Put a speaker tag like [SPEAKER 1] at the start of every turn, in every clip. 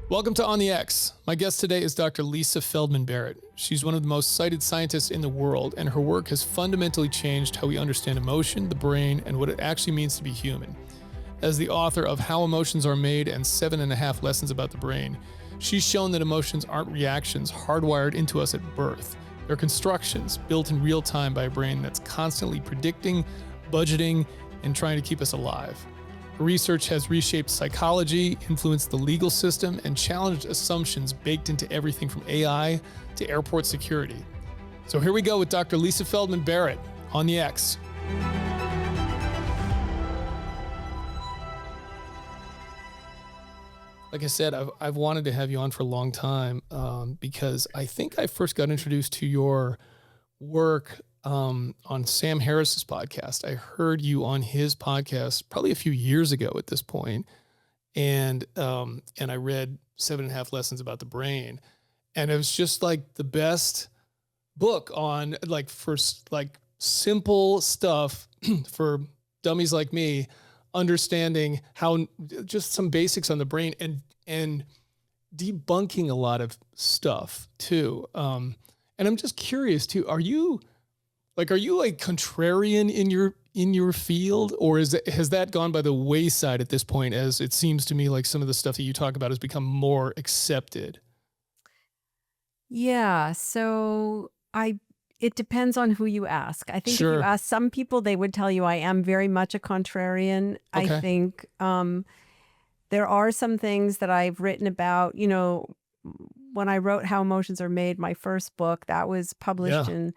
[SPEAKER 1] Welcome to On the X. My guest today is Dr. Lisa Feldman Barrett. She's one of the most cited scientists in the world, and her work has fundamentally changed how we understand emotion, the brain, and what it actually means to be human. As the author of How Emotions Are Made and 7.5 Lessons About the Brain, she's shown that emotions aren't reactions hardwired into us at birth. They're constructions built in real time by a brain that's constantly predicting, budgeting, and trying to keep us alive. Her research has reshaped psychology, influenced the legal system, and challenged assumptions baked into everything from AI to airport security. So here we go with Dr. Lisa Feldman Barrett on the X. Like I said, I've wanted to have you on for a long time because I think I first got introduced to your work on Sam Harris's podcast. I heard you on his podcast probably a few years ago at this point, and I read 7.5 Lessons About the Brain, and it was just like the best book on for simple stuff for dummies like me, understanding how just some basics on the brain and debunking a lot of stuff too. And I'm just curious too, are you contrarian in your field, or has that gone by the wayside at this point, as it seems to me like some of the stuff that you talk about has become more accepted?
[SPEAKER 2] Yeah, so it depends on who you ask. I think
[SPEAKER 1] Sure.
[SPEAKER 2] if you ask some people, they would tell you I am very much a contrarian.
[SPEAKER 1] Okay.
[SPEAKER 2] I think there are some things that I've written about, when I wrote How Emotions Are Made, my first book, that was published in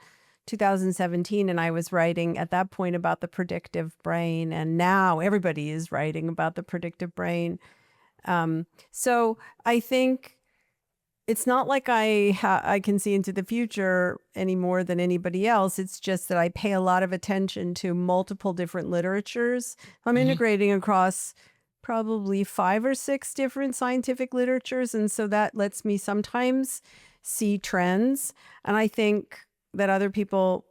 [SPEAKER 2] 2017, and I was writing at that point about the predictive brain, and now everybody is writing about the predictive brain. So I think it's not like I can see into the future any more than anybody else. It's just that I pay a lot of attention to multiple different literatures. I'm integrating across probably 5 or 6 different scientific literatures, and so that lets me sometimes see trends. And I think that other people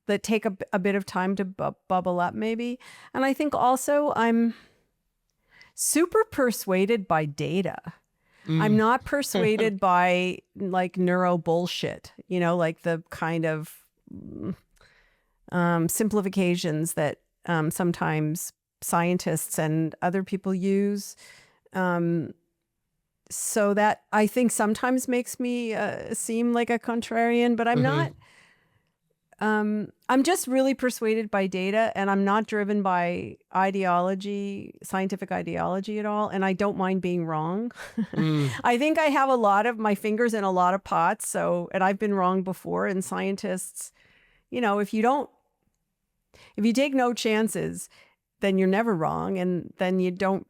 [SPEAKER 2] that take a bit of time to bubble up maybe. And I think also I'm super persuaded by data. I'm not persuaded by neuro bullshit, like the kind of simplifications that sometimes scientists and other people use. So that I think sometimes makes me seem like a contrarian, but I'm not. I'm just really persuaded by data, and I'm not driven by ideology, scientific ideology at all. And I don't mind being wrong. I think I have a lot of my fingers in a lot of pots. And I've been wrong before. And scientists, if you take no chances, then you're never wrong, and then you don't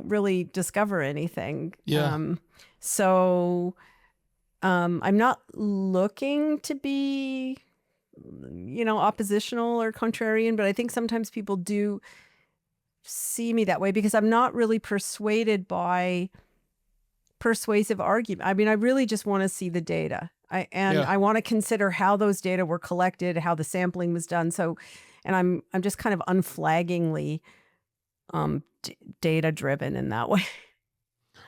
[SPEAKER 2] really discover anything.
[SPEAKER 1] Yeah.
[SPEAKER 2] I'm not looking to be, oppositional or contrarian, but I think sometimes people do see me that way because I'm not really persuaded by persuasive argument. I mean, I really just want to see the data. I want to consider how those data were collected, how the sampling was done. And I'm just kind of unflaggingly data driven in that way.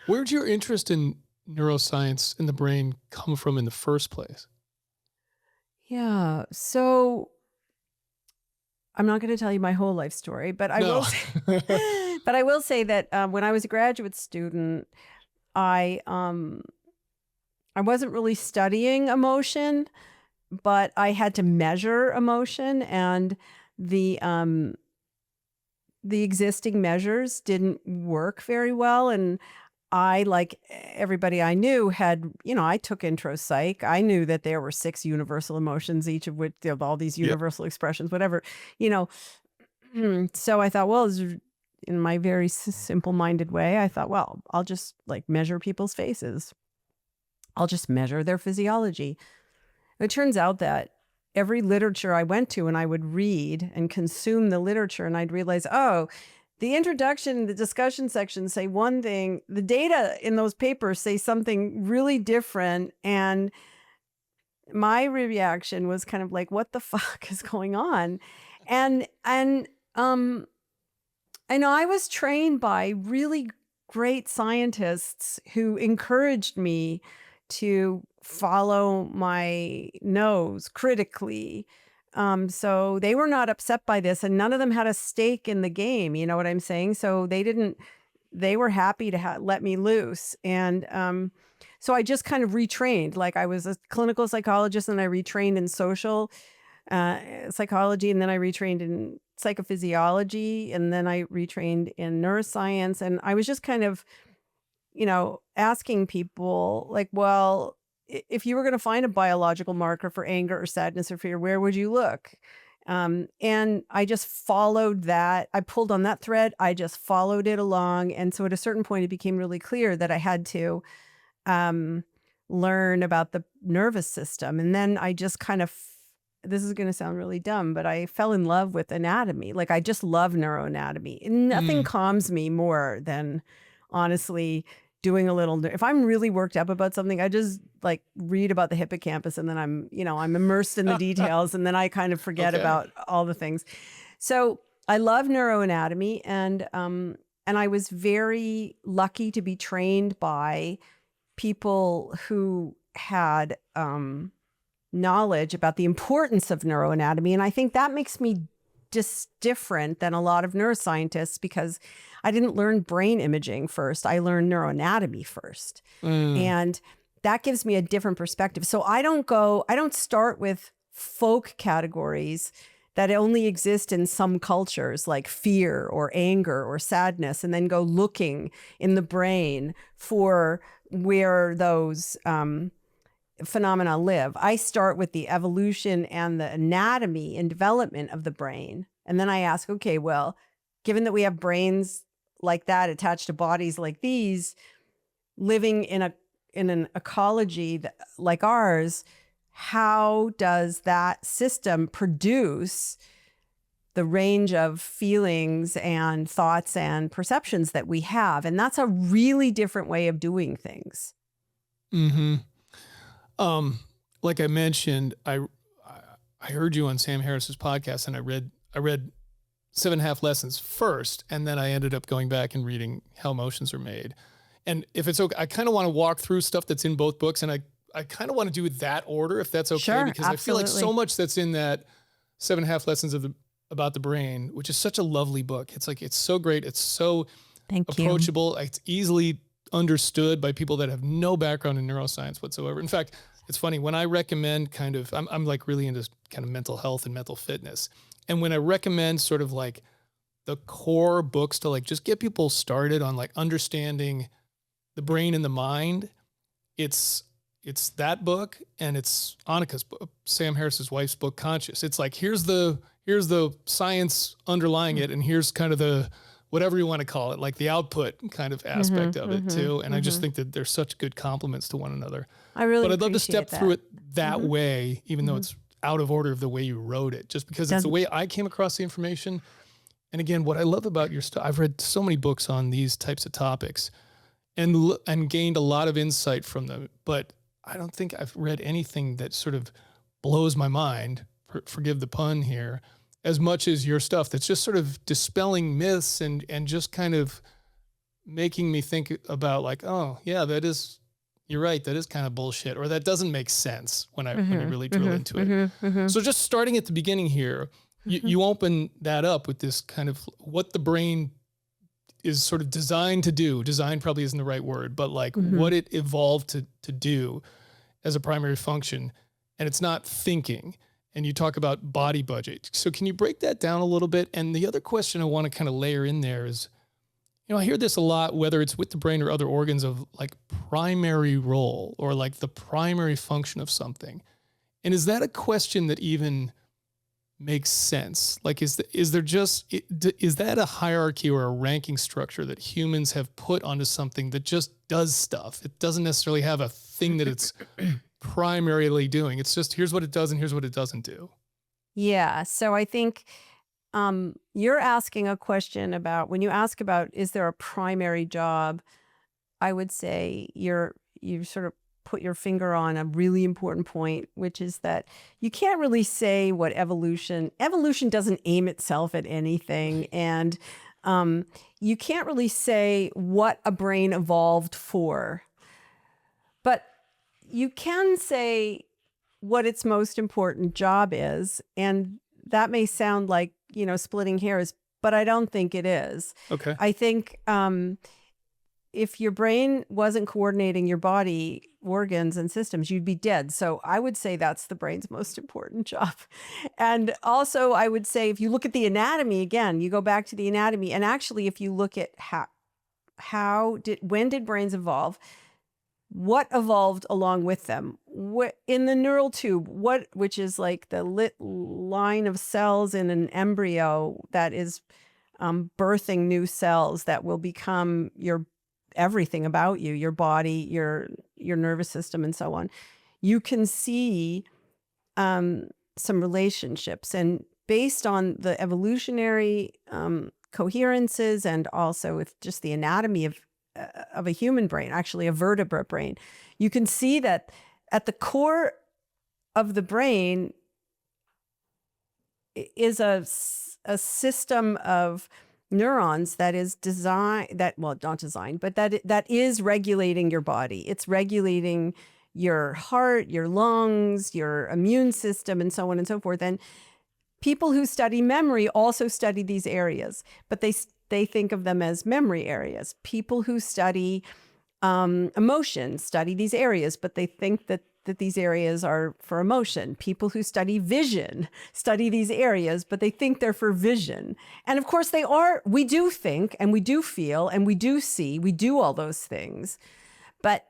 [SPEAKER 1] Where'd your interest in neuroscience in the brain come from in the first place?
[SPEAKER 2] Yeah. So I'm not going to tell you my whole life story, but I will say that when I was a graduate student, I wasn't really studying emotion, but I had to measure emotion, and the existing measures didn't work very well. And I, like everybody I knew, I took intro psych. I knew that there were 6 universal emotions, each of which, all these universal expressions, whatever, So I thought, well, in my very simple-minded way, I thought, well, I'll just measure people's faces. I'll just measure their physiology. It turns out that every literature I went to and I would read and consume the literature, and I'd realize, the introduction, the discussion section say one thing, the data in those papers say something really different. And my reaction was kind of like, what the fuck is going on? And I know I was trained by really great scientists who encouraged me to follow my nose critically. So they were not upset by this, and none of them had a stake in the game. You know what I'm saying? So they were happy to let me loose. And so I just kind of retrained. Like, I was a clinical psychologist, and I retrained in social psychology, and then I retrained in psychophysiology, and then I retrained in neuroscience. And I was just kind of, asking people like, well, if you were going to find a biological marker for anger or sadness or fear, where would you look? And I just followed that. I pulled on that thread. I just followed it along. And so at a certain point, it became really clear that I had to learn about the nervous system. And then I just kind of, this is going to sound really dumb, but I fell in love with anatomy. Like, I just love neuroanatomy. And nothing calms me more than, honestly, doing a little, if I'm really worked up about something, I just like read about the hippocampus, and then I'm immersed in the details, and then I kind of forget about all the things. So I love neuroanatomy, and I was very lucky to be trained by people who had knowledge about the importance of neuroanatomy. And I think that makes me just different than a lot of neuroscientists, because I didn't learn brain imaging first. I learned neuroanatomy first. And that gives me a different perspective. So I don't start with folk categories that only exist in some cultures, like fear or anger or sadness, and then go looking in the brain for where those phenomena live. I start with the evolution and the anatomy and development of the brain. And then I ask, okay, well, given that we have brains like that attached to bodies like these, living in an ecology like ours, how does that system produce the range of feelings and thoughts and perceptions that we have? And that's a really different way of doing things.
[SPEAKER 1] Mm-hmm. Like I mentioned, I heard you on Sam Harris's podcast, and I read 7.5 Lessons first, and then I ended up going back and reading How Emotions Are Made. And if it's okay, I kind of want to walk through stuff that's in both books, and I kind of want to do that order, if that's okay,
[SPEAKER 2] sure,
[SPEAKER 1] because
[SPEAKER 2] absolutely.
[SPEAKER 1] I feel like so much that's in that 7.5 Lessons about the Brain, which is such a lovely book. It's like, it's so great. It's so approachable. It's easily understood by people that have no background in neuroscience whatsoever. In fact, it's funny, when I recommend I'm like really into kind of mental health and mental fitness. And when I recommend sort of like the core books to like just get people started on like understanding the brain and the mind, it's that book, and it's Annika's book, Sam Harris's wife's book, Conscious. It's like, here's the science underlying it, and here's kind of the, whatever you want to call it, like the output kind of aspect of it too. And I just think that they're such good complements to one another. But I'd love to step through it that way, even though it's out of order of the way you wrote it, just because it's the way I came across the information. And again, what I love about your stuff, I've read so many books on these types of topics and gained a lot of insight from them, but I don't think I've read anything that sort of blows my mind, forgive the pun here, as much as your stuff that's just sort of dispelling myths and just kind of making me think about like, oh yeah, you're right, that is kind of bullshit, or that doesn't make sense when you really drill into it. So just starting at the beginning here, you open that up with this kind of what the brain is sort of designed to do. Design probably isn't the right word, but like what it evolved to do as a primary function. And it's not thinking. And you talk about body budget. So can you break that down a little bit? And the other question I want to kind of layer in there is, I hear this a lot, whether it's with the brain or other organs, of like primary role or like the primary function of something. And is that a question that even makes sense? Like, is that a hierarchy or a ranking structure that humans have put onto something that just does stuff? It doesn't necessarily have a thing that it's primarily doing. It's just, here's what it does and here's what it doesn't do.
[SPEAKER 2] Yeah. So I think you're asking a question about, when you ask about, is there a primary job? I would say you sort of put your finger on a really important point, which is that you can't really say what evolution doesn't aim itself at anything. And You can't really say what a brain evolved for, but you can say what its most important job is. And that may sound like, splitting hairs, but I don't think it is.
[SPEAKER 1] Okay.
[SPEAKER 2] I think if your brain wasn't coordinating your body organs and systems, you'd be dead. So I would say that's the brain's most important job. And also I would say, if you look at the anatomy, again, you go back to the anatomy, and actually if you look at when did brains evolve? What evolved along with them? What in the neural tube, which is like the lit line of cells in an embryo that is birthing new cells that will become everything about you, your body, your nervous system, and so on. You can see some relationships, and based on the evolutionary coherences, and also with just the anatomy of a human brain, actually a vertebrate brain, you can see that at the core of the brain is a system of neurons that is not designed, but that is regulating your body. It's regulating your heart, your lungs, your immune system, and so on and so forth. And people who study memory also study these areas, but they think of them as memory areas. People who study emotion study these areas, but they think that these areas are for emotion. People who study vision study these areas, but they think they're for vision. And of course they are. We do think, and we do feel, and we do see, we do all those things. But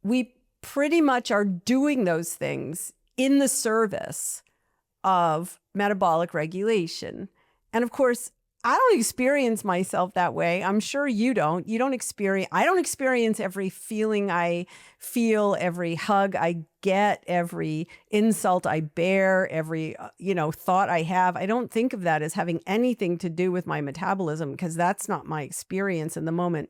[SPEAKER 2] we pretty much are doing those things in the service of metabolic regulation. And of course, I don't experience myself that way. I'm sure you don't. I don't experience every feeling I feel, every hug I get, every insult I bear, every, thought I have. I don't think of that as having anything to do with my metabolism, because that's not my experience in the moment.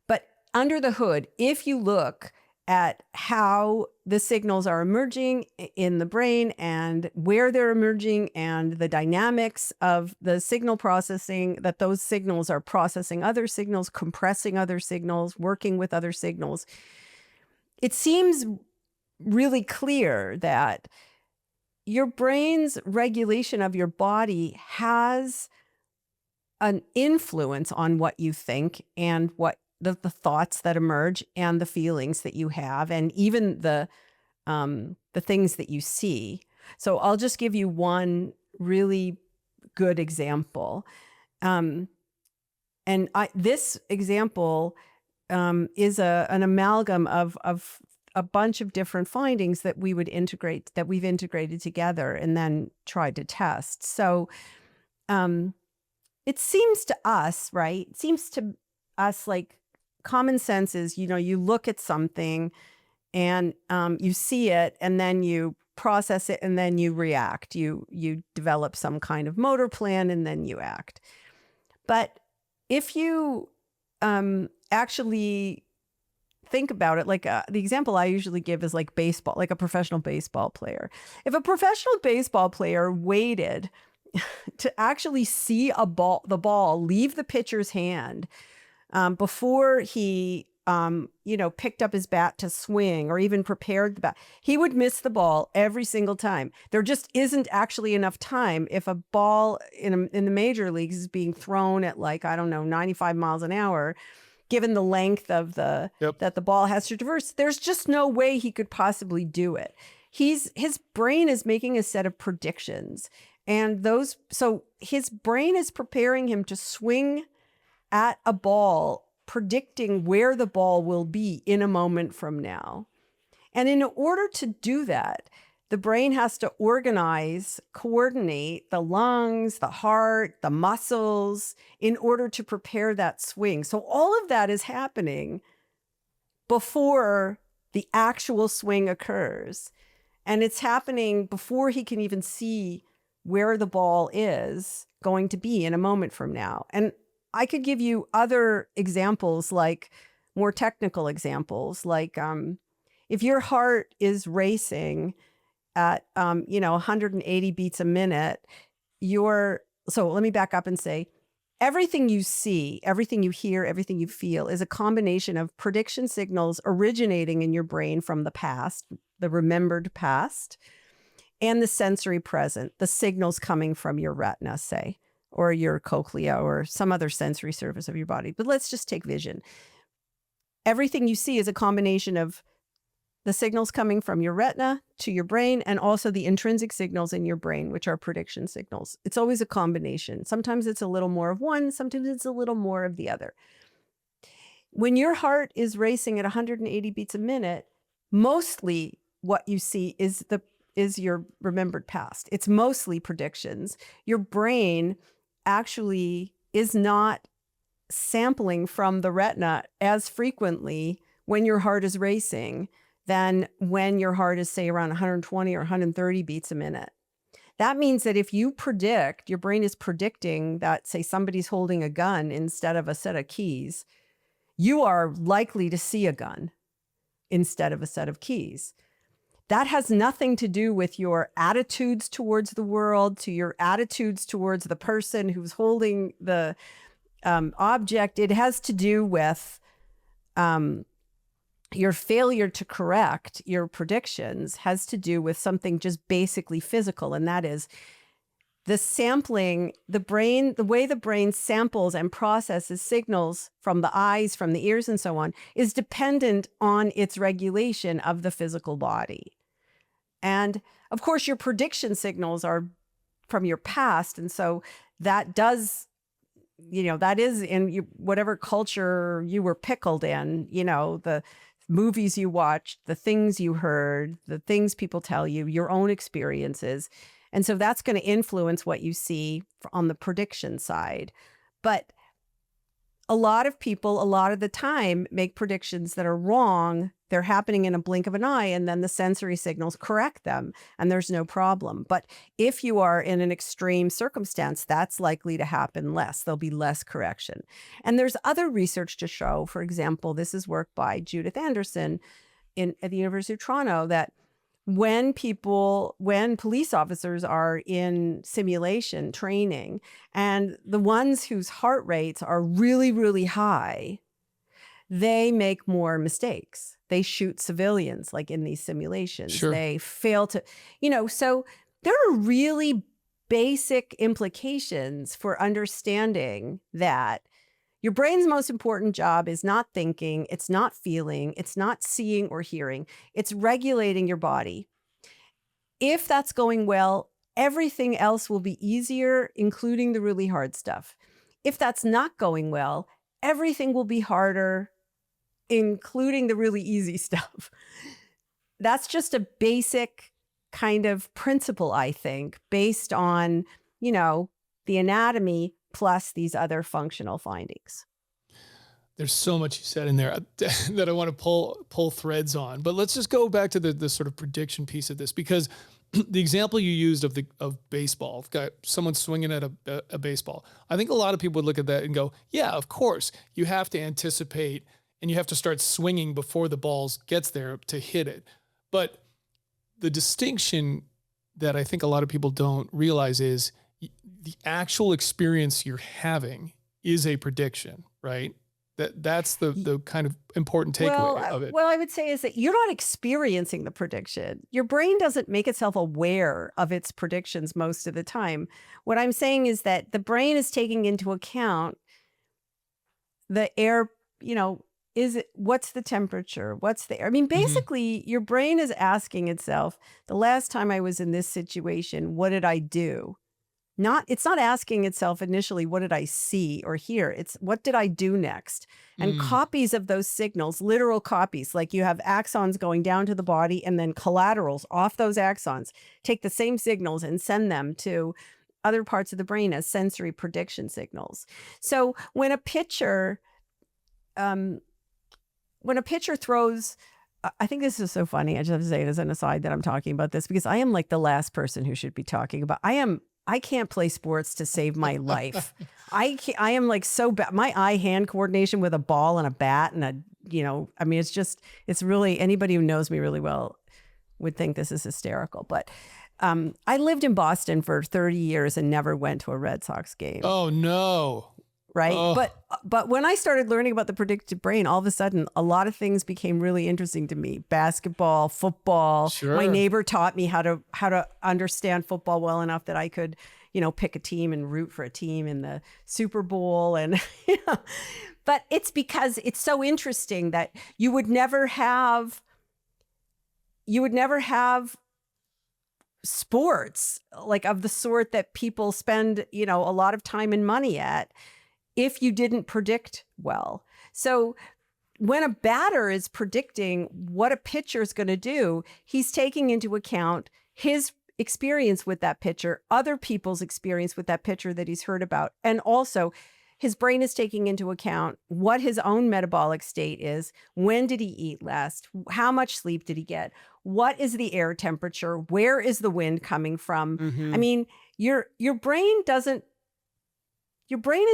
[SPEAKER 2] But under the hood, if you look at how the signals are emerging in the brain and where they're emerging, and the dynamics of the signal processing, that those signals are processing other signals, compressing other signals, working with other signals, it seems really clear that your brain's regulation of your body has an influence on what you think and what the thoughts that emerge and the feelings that you have, and even the things that you see. So I'll just give you one really good example. This example is an amalgam of a bunch of different findings that we've integrated together and then tried to test. So it seems to us, right? It seems to us like common sense is, you look at something and you see it, and then you process it, and then you react. You develop some kind of motor plan, and then you act. But if you actually think about it, like the example I usually give is like baseball, like a professional baseball player. If a professional baseball player waited to actually see the ball leave the pitcher's hand before he, picked up his bat to swing or even prepared the bat, he would miss the ball every single time. There just isn't actually enough time. If a ball in the major leagues is being thrown at 95 miles an hour, given the length of that the ball has to traverse, there's just no way he could possibly do it. His brain is making a set of predictions, and so his brain is preparing him to swing at a ball, predicting where the ball will be in a moment from now. And in order to do that, the brain has to coordinate the lungs, the heart, the muscles in order to prepare that swing. So all of that is happening before the actual swing occurs. And it's happening before he can even see where the ball is going to be in a moment from now. And I could give you other examples, like more technical examples, like if your heart is racing at 180 beats a minute, so let me back up and say, everything you see, everything you hear, everything you feel is a combination of prediction signals originating in your brain from the past, the remembered past, and the sensory present, the signals coming from your retina, say, or your cochlea or some other sensory surface of your body. But let's just take vision. Everything you see is a combination of the signals coming from your retina to your brain, and also the intrinsic signals in your brain, which are prediction signals. It's always a combination. Sometimes it's a little more of one, sometimes it's a little more of the other. When your heart is racing at 180 beats a minute, mostly what you see is your remembered past. It's mostly predictions. Your brain actually is not sampling from the retina as frequently when your heart is racing than when your heart is, say, around 120 or 130 beats a minute. That means that if you predict, your brain is predicting that, say, somebody's holding a gun instead of a set of keys, you are likely to see a gun instead of a set of keys. That has nothing to do with your attitudes towards the world, to your attitudes towards the person who's holding the object. It has to do with your failure to correct your predictions has to do with something just basically physical. And that is the sampling, the way the brain samples and processes signals from the eyes, from the ears, and so on, is dependent on its regulation of the physical body. And of course, your prediction signals are from your past. And so that does, that is in whatever culture you were pickled in, the movies you watched, the things you heard, the things people tell you, your own experiences. And so that's going to influence what you see on the prediction side. But a lot of people, a lot of the time, make predictions that are wrong. They're happening in a blink of an eye, and then the sensory signals correct them, and there's no problem. But if you are in an extreme circumstance, that's likely to happen less. There'll be less correction. And there's other research to show, for example, this is work by Judith Anderson at the University of Toronto, that when police officers are in simulation training, and the ones whose heart rates are really, really high, they make more mistakes. They shoot civilians, like in these simulations.
[SPEAKER 1] Sure.
[SPEAKER 2] They fail to, so there are really basic implications for understanding that your brain's most important job is not thinking, it's not feeling, it's not seeing or hearing, it's regulating your body. If that's going well, everything else will be easier, including the really hard stuff. If that's not going well, everything will be harder, including the really easy stuff. That's just a basic kind of principle, I think, based on, the anatomy plus these other functional findings.
[SPEAKER 1] There's so much you said in there that I want to pull threads on. But let's just go back to the sort of prediction piece of this, because the example you used of baseball, someone swinging at a baseball, I think a lot of people would look at that and go, yeah, of course, you have to anticipate and you have to start swinging before the ball gets there to hit it. But the distinction that I think a lot of people don't realize is the actual experience you're having is a prediction, right? That's the kind of important takeaway of it.
[SPEAKER 2] What I would say is that you're not experiencing the prediction. Your brain doesn't make itself aware of its predictions most of the time. What I'm saying is that the brain is taking into account the air, what's the temperature? What's the air? I mean, basically, your brain is asking itself, the last time I was in this situation, what did I do? It's not asking itself initially, what did I see or hear? It's what did I do next? And copies of those signals, literal copies, like you have axons going down to the body and then collaterals off those axons, take the same signals and send them to other parts of the brain as sensory prediction signals. So when a pitcher throws, I think this is so funny. I just have to say it as an aside that I'm talking about this because I am like the last person who should be talking about. I can't play sports to save my life. I am like so bad. My eye-hand coordination with a ball and a bat and it's really, anybody who knows me really well would think this is hysterical. But I lived in Boston for 30 years and never went to a Red Sox game.
[SPEAKER 1] Oh, no.
[SPEAKER 2] right?
[SPEAKER 1] Oh,
[SPEAKER 2] But when I started learning about the predictive brain, all of a sudden, a lot of things became really interesting to me. Basketball, football.
[SPEAKER 1] sure.
[SPEAKER 2] My neighbor taught me how to understand football well enough that I could, pick a team and root for a team in the Super Bowl. And but it's because it's so interesting that you would never have sports like of the sort that people spend, a lot of time and money at if you didn't predict well. So when a batter is predicting what a pitcher is going to do, he's taking into account his experience with that pitcher, other people's experience with that pitcher that he's heard about. And also his brain is taking into account what his own metabolic state is. When did he eat last? How much sleep did he get? What is the air temperature? Where is the wind coming from?
[SPEAKER 1] Mm-hmm.
[SPEAKER 2] I mean, your brain is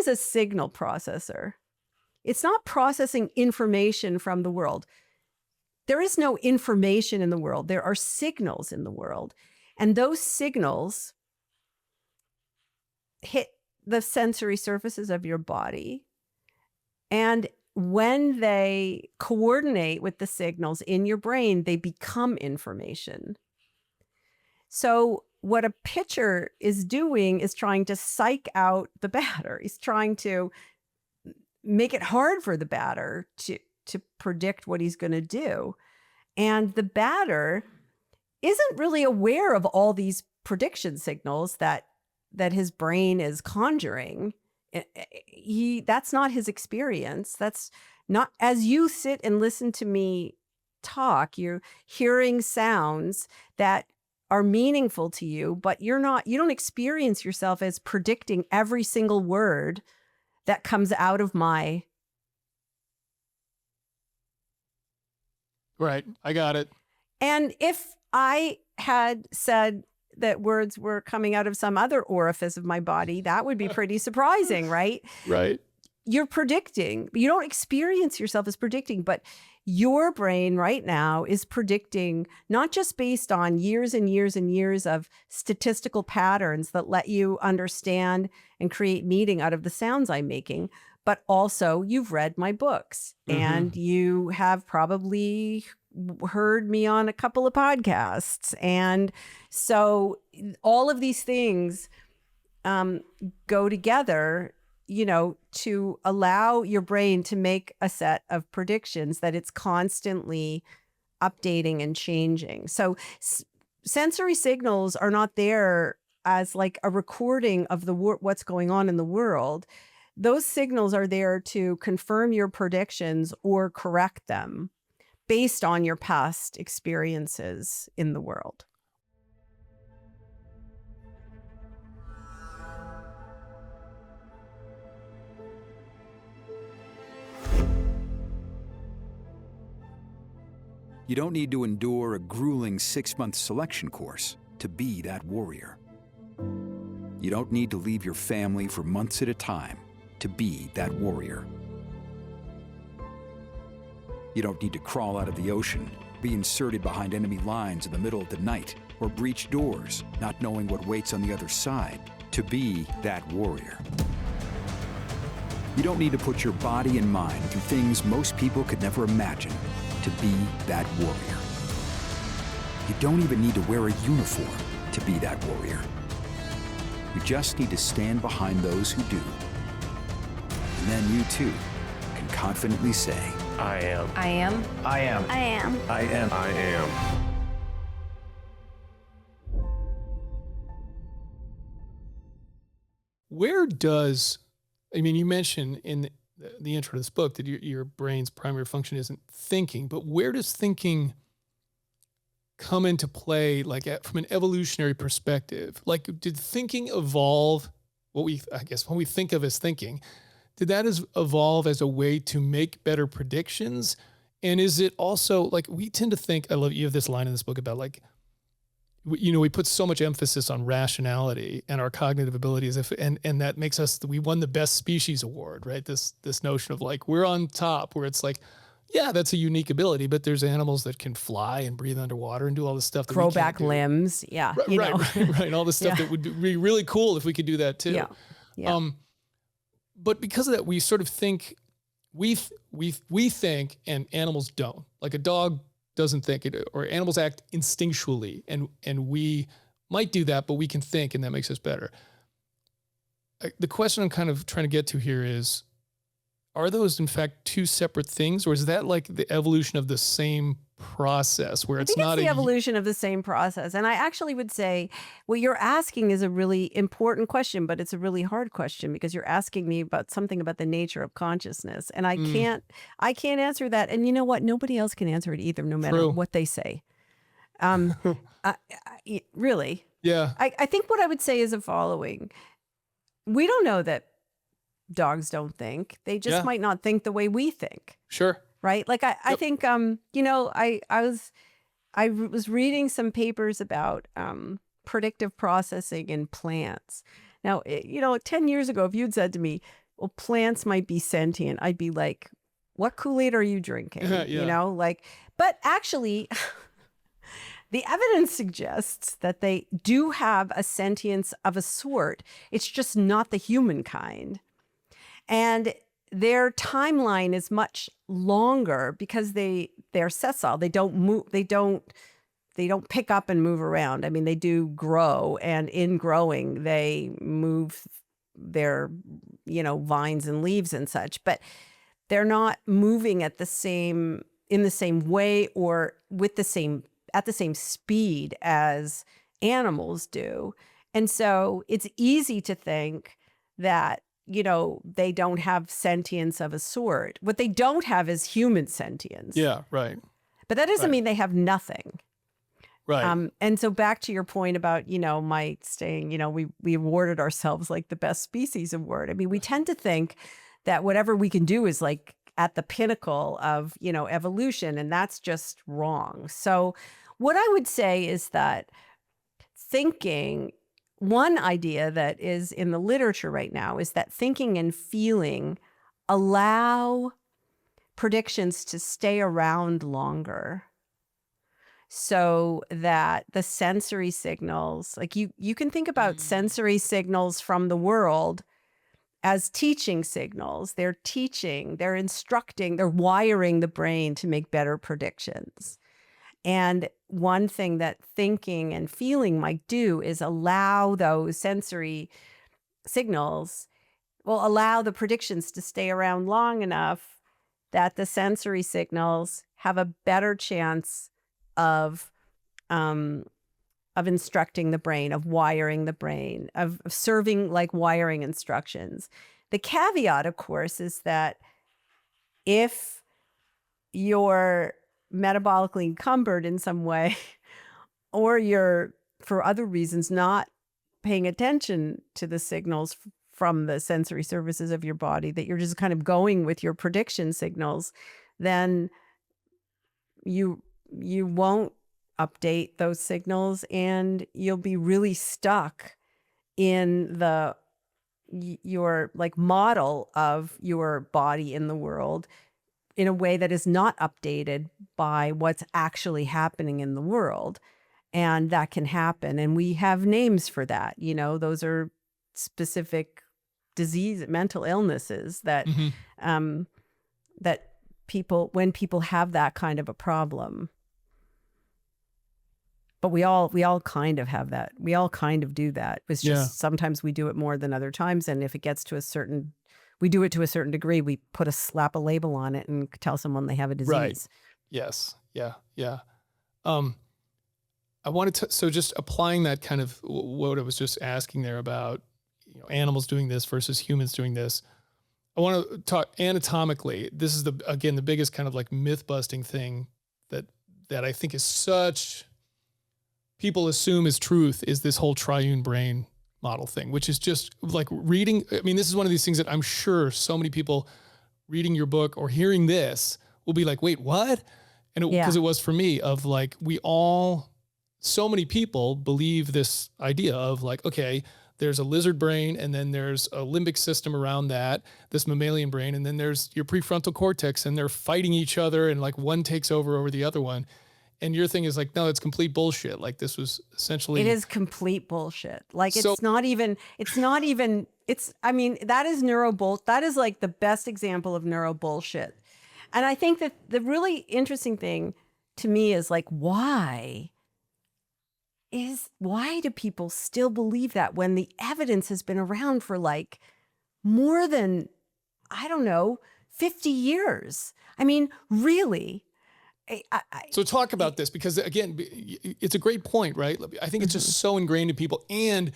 [SPEAKER 2] a signal processor. It's not processing information from the world. There is no information in the world. There are signals in the world. And those signals hit the sensory surfaces of your body. And when they coordinate with the signals in your brain, they become information. So what a pitcher is doing is trying to psych out the batter. He's trying to make it hard for the batter to predict what he's going to do. And the batter isn't really aware of all these prediction signals that his brain is conjuring. That's not his experience. That's not, as you sit and listen to me talk, you're hearing sounds that are meaningful to you, but you don't experience yourself as predicting every single word that comes out of my.
[SPEAKER 1] Right. I got it.
[SPEAKER 2] And if I had said that words were coming out of some other orifice of my body, that would be pretty surprising, right?
[SPEAKER 1] Right.
[SPEAKER 2] You're predicting. You don't experience yourself as predicting, but your brain right now is predicting not just based on years and years and years of statistical patterns that let you understand and create meaning out of the sounds I'm making, but also you've read my books and you have probably heard me on a couple of podcasts. And so all of these things go together, to allow your brain to make a set of predictions that it's constantly updating and changing. So sensory signals are not there as like a recording of what's going on in the world. Those signals are there to confirm your predictions or correct them based on your past experiences in the world.
[SPEAKER 3] You don't need to endure a grueling 6-month selection course to be that warrior. You don't need to leave your family for months at a time to be that warrior. You don't need to crawl out of the ocean, be inserted behind enemy lines in the middle of the night, or breach doors, not knowing what waits on the other side, to be that warrior. You don't need to put your body and mind through things most people could never imagine to be that warrior. You don't even need to wear a uniform to be that warrior. You just need to stand behind those who do. And then you too can confidently say,
[SPEAKER 4] I am.
[SPEAKER 5] I am.
[SPEAKER 4] I am.
[SPEAKER 5] I am.
[SPEAKER 4] I am. I am.
[SPEAKER 1] Where does, you mentioned in the intro to this book that your brain's primary function isn't thinking, but where does thinking come into play, from an evolutionary perspective? Did thinking evolve when we think of as thinking? Did that evolve as a way to make better predictions? And is it also we tend to think, you have this line in this book about we put so much emphasis on rationality and our cognitive abilities, and that makes us, we won the best species award, right? This notion of we're on top, where it's yeah, that's a unique ability, but there's animals that can fly and breathe underwater and do all this stuff that
[SPEAKER 2] grow
[SPEAKER 1] we can't
[SPEAKER 2] back
[SPEAKER 1] do.
[SPEAKER 2] limbs. Yeah.
[SPEAKER 1] Right. All this stuff that would be really cool if we could do that too.
[SPEAKER 2] Yeah.
[SPEAKER 1] but because of that, we sort of think we think, and animals don't. Like a dog doesn't think it, or animals act instinctually, and we might do that, but we can think, and that makes us better. The question I'm kind of trying to get to here is, are those in fact two separate things, or is that like the evolution of the same process where it's not
[SPEAKER 2] the evolution of the same process? And I actually would say what you're asking is a really important question, but it's a really hard question because you're asking me about something about the nature of consciousness, and I can't answer that. And you know what? Nobody else can answer it either, no matter what they say. Really.
[SPEAKER 1] Yeah.
[SPEAKER 2] I think what I would say is the following. We don't know that dogs don't think. They just might not think the way we think.
[SPEAKER 1] Sure.
[SPEAKER 2] Right? Like I think you know, I was reading some papers about predictive processing in plants. Now, you know, 10 years ago, if you'd said to me, well, plants might be sentient, I'd be like, what Kool-Aid are you drinking? You know, like, but actually the evidence suggests that they do have a sentience of a sort. It's just not the human kind. And their timeline is much longer because they're sessile. They don't move. They don't pick up and move around. I mean, they do grow, and in growing, they move their, you know, vines and leaves and such. But they're not moving in the same way or at the same speed as animals do. And so it's easy to think that, you know, they don't have sentience of a sort. What they don't have is human sentience.
[SPEAKER 1] Yeah, right.
[SPEAKER 2] But that doesn't mean they have nothing.
[SPEAKER 1] Right.
[SPEAKER 2] And so back to your point about, you know, my saying, you know, we awarded ourselves like the best species award. I mean, we tend to think that whatever we can do is like at the pinnacle of, you know, evolution, and that's just wrong. So what I would say is that thinking, one idea that is in the literature right now is that thinking and feeling allow predictions to stay around longer, so that the sensory signals, like you can think about sensory signals from the world as teaching signals. They're teaching, they're instructing, they're wiring the brain to make better predictions. And one thing that thinking and feeling might do is allow those sensory signals, will allow the predictions to stay around long enough that the sensory signals have a better chance of instructing the brain, of wiring the brain, of serving like wiring instructions. The caveat, of course, is that if you're metabolically encumbered in some way, or you're, for other reasons, not paying attention to the signals from the sensory services of your body, that you're just kind of going with your prediction signals, then you won't update those signals, and you'll be really stuck in your like model of your body in the world in a way that is not updated by what's actually happening in the world. And that can happen. And we have names for that. You know, those are specific mental illnesses that, that when people have that kind of a problem. But we all kind of have that. We all kind of do that. It's just sometimes we do it more than other times. And if it gets to we do it to a certain degree, we slap a label on it and tell someone they have a disease.
[SPEAKER 1] Right. Yes. Yeah. Yeah. I wanted to, so just applying that kind of what I was just asking there about, you know, animals doing this versus humans doing this. I want to talk anatomically. This is the biggest kind of like myth busting thing that I think is such, people assume is truth, is this whole triune brain model thing, which is just like reading. I mean, this is one of these things that I'm sure so many people reading your book or hearing this will be like, wait, what? And because it was for me of like, so many people believe this idea of like, okay, there's a lizard brain, and then there's a limbic system around that, this mammalian brain, and then there's your prefrontal cortex, and they're fighting each other, and like one takes over the other one. And your thing is like, no, it's complete bullshit. Like this was essentially.
[SPEAKER 2] It is complete bullshit. Like
[SPEAKER 1] So-
[SPEAKER 2] it's not even, I mean, that is that is like the best example of neuro bullshit. And I think that the really interesting thing to me is like, why do people still believe that when the evidence has been around for like more than, I don't know, 50 years? I mean, really?
[SPEAKER 1] So talk about this, because again, it's a great point, right? I think it's just so ingrained in people, and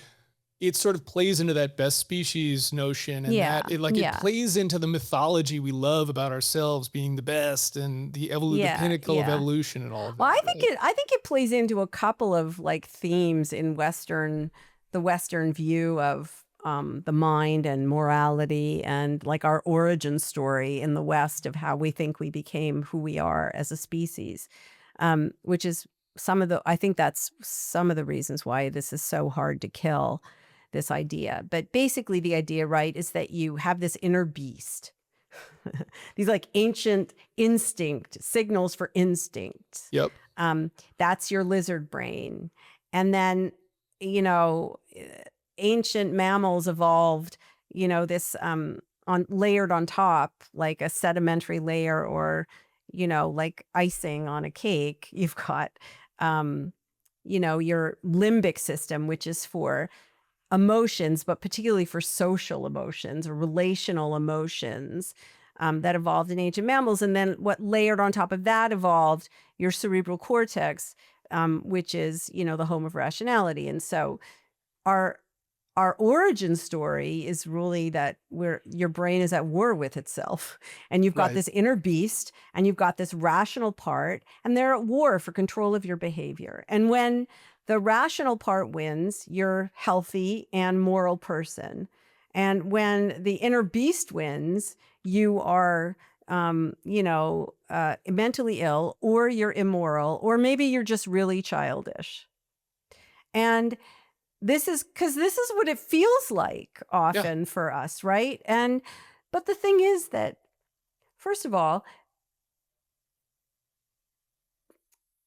[SPEAKER 1] it sort of plays into that best species notion, and that it plays into the mythology we love about ourselves being the best and the pinnacle of evolution and all of that.
[SPEAKER 2] Well, I think it plays into a couple of like themes in the Western view of the mind and morality, and like our origin story in the West of how we think we became who we are as a species, which is I think that's some of the reasons why this is so hard to kill, this idea. But basically the idea, right, is that you have this inner beast, these like ancient signals for instinct.
[SPEAKER 1] Yep.
[SPEAKER 2] That's your lizard brain. And then, ancient mammals evolved, this layered on top, like a sedimentary layer, or, like icing on a cake. You've got, your limbic system, which is for emotions, but particularly for social emotions or relational emotions, that evolved in ancient mammals. And then what layered on top of that evolved your cerebral cortex, which is, the home of rationality. And so our origin story is really that your brain is at war with itself, and you've got this inner beast, and you've got this rational part, and they're at war for control of your behavior. And when the rational part wins, you're healthy and moral person. And when the inner beast wins, you are, mentally ill, or you're immoral, or maybe you're just really childish. And this is what it feels like often for us, right? But the thing is that, first of all,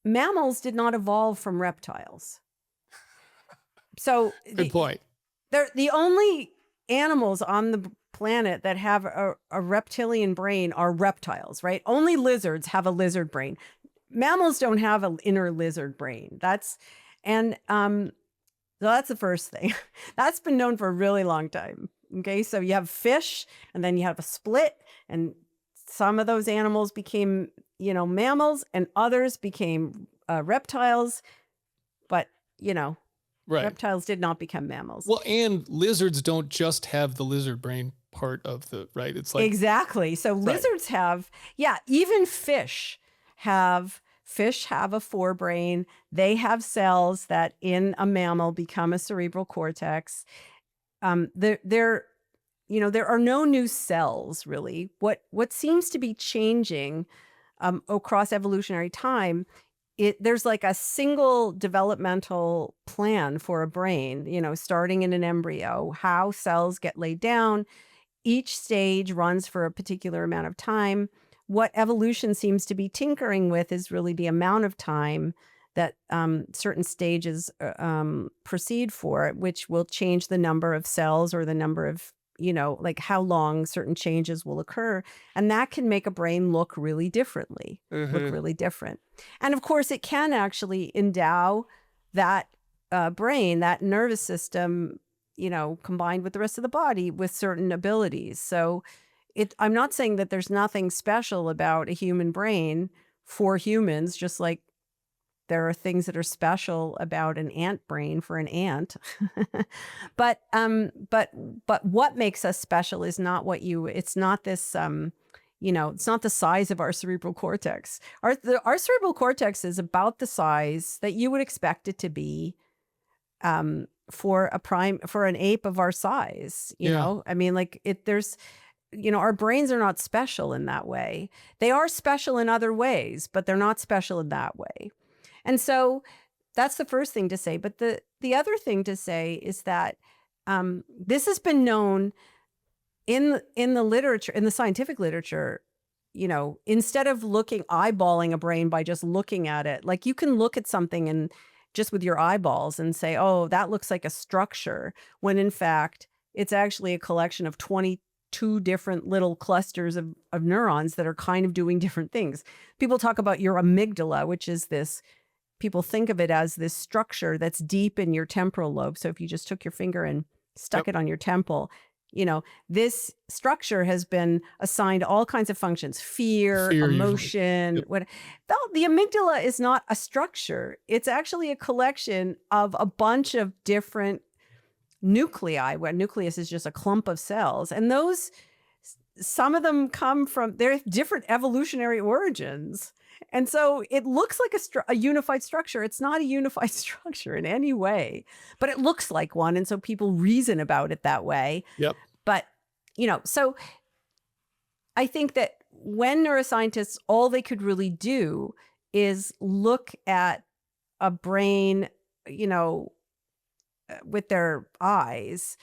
[SPEAKER 2] mammals did not evolve from reptiles. So
[SPEAKER 1] good point.
[SPEAKER 2] They're the only animals on the planet that have a reptilian brain are reptiles, right? Only lizards have a lizard brain. Mammals don't have an inner lizard brain. So that's the first thing. That's been known for a really long time. Okay, so you have fish, and then you have a split, and some of those animals became, mammals, and others became reptiles. But, reptiles did not become mammals.
[SPEAKER 1] Well, and lizards don't just have the lizard brain part of right? It's like.
[SPEAKER 2] Exactly. So lizards have, even fish have a forebrain. They have cells that in a mammal become a cerebral cortex. There are no new cells really. What seems to be changing across evolutionary time, there's like a single developmental plan for a brain, starting in an embryo, how cells get laid down. Each stage runs for a particular amount of time. What evolution seems to be tinkering with is really the amount of time that certain stages proceed for, which will change the number of cells or the number of, like how long certain changes will occur. And that can make a brain look really differently, look really different. And of course, it can actually endow that brain, that nervous system, combined with the rest of the body with certain abilities. So I'm not saying that there's nothing special about a human brain for humans, just like there are things that are special about an ant brain for an ant. But what makes us special is not it's not this, it's not the size of our cerebral cortex. Our cerebral cortex is about the size that you would expect it to be, for an ape of our size, you know? I mean, like there's, our brains are not special in that way. They are special in other ways, but they're not special in that way. And so that's the first thing to say. But the other thing to say is that this has been known in the literature, in the scientific literature, instead of eyeballing a brain by just looking at it, like you can look at something and just with your eyeballs and say, oh, that looks like a structure, when in fact, it's actually a collection of 22 different little clusters of neurons that are kind of doing different things. People talk about your amygdala, which is this, people think of it as this structure that's deep in your temporal lobe. So if you just took your finger and stuck it on your temple, this structure has been assigned all kinds of functions, fear emotion. What? The amygdala is not a structure. It's actually a collection of a bunch of different nuclei, where nucleus is just a clump of cells. And some of them come from, they're different evolutionary origins. And so it looks like a unified structure. It's not a unified structure in any way, but it looks like one. And so people reason about it that way.
[SPEAKER 1] Yep.
[SPEAKER 2] But, so I think that when neuroscientists, all they could really do is look at a brain, with their eyes,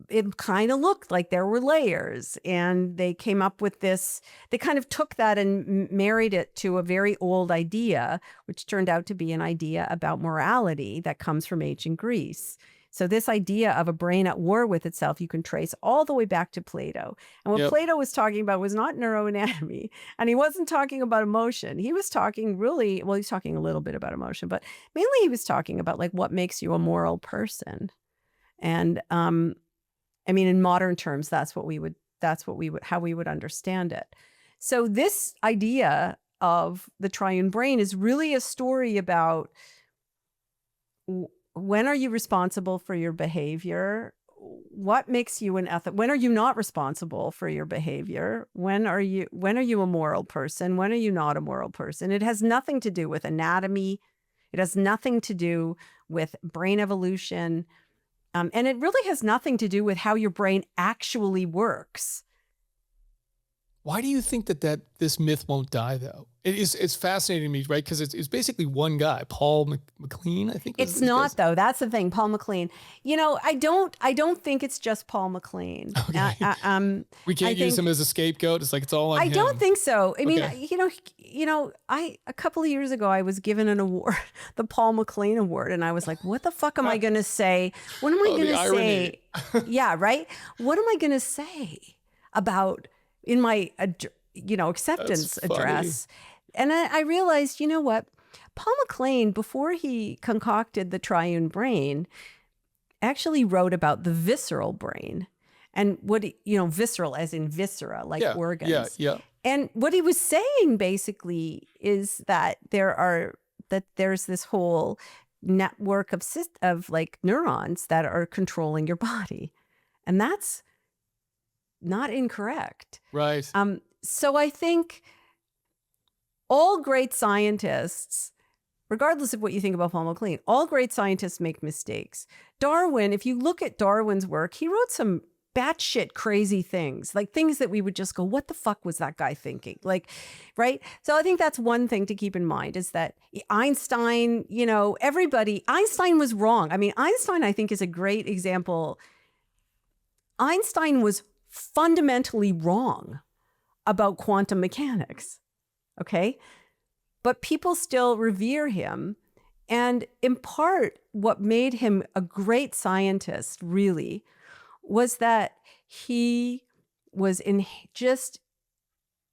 [SPEAKER 2] it kind of looked like there were layers, and they came up with this, they kind of took that and married it to a very old idea, which turned out to be an idea about morality that comes from ancient Greece. So this idea of a brain at war with itself, you can trace all the way back to Plato. And what Plato was talking about was not neuroanatomy, and he wasn't talking about emotion. He was talking he's talking a little bit about emotion, but mainly he was talking about like what makes you a moral person. And in modern terms, how we would understand it. So this idea of the triune brain is really a story about when are you responsible for your behavior? What makes you an ethic? When are you not responsible for your behavior? When are you a moral person? When are you not a moral person? It has nothing to do with anatomy. It has nothing to do with brain evolution. And it really has nothing to do with how your brain actually works.
[SPEAKER 1] Why do you think that this myth won't die, though? It's fascinating to me, right? Because it's basically one guy, Paul MacLean, I think.
[SPEAKER 2] It's not, though. That's the thing, Paul MacLean. I don't think it's just Paul MacLean.
[SPEAKER 1] Okay. We can't use him as a scapegoat. It's like it's all on him.
[SPEAKER 2] I don't think so. I mean,
[SPEAKER 1] Okay.
[SPEAKER 2] A couple of years ago, I was given an award, the Paul MacLean Award, and I was like, what the fuck am I going to say? What am I going to say? Yeah, right? What am I going to say about in my acceptance address? And I realized, what? Paul MacLean, before he concocted the triune brain, actually wrote about the visceral brain. And what, visceral as in viscera, like organs. Yeah. And what he was saying basically is that there's this whole network of like neurons that are controlling your body. And that's not incorrect.
[SPEAKER 1] Right.
[SPEAKER 2] So I think all great scientists, regardless of what you think about Paul MacLean, all great scientists make mistakes. Darwin, if you look at Darwin's work, he wrote some batshit crazy things, like things that we would just go, what the fuck was that guy thinking? Like, right? So I think that's one thing to keep in mind, is that Einstein, Einstein was wrong. I mean, Einstein, I think, is a great example. Einstein was fundamentally wrong about quantum mechanics. Okay. But people still revere him. And in part, what made him a great scientist really was that he was just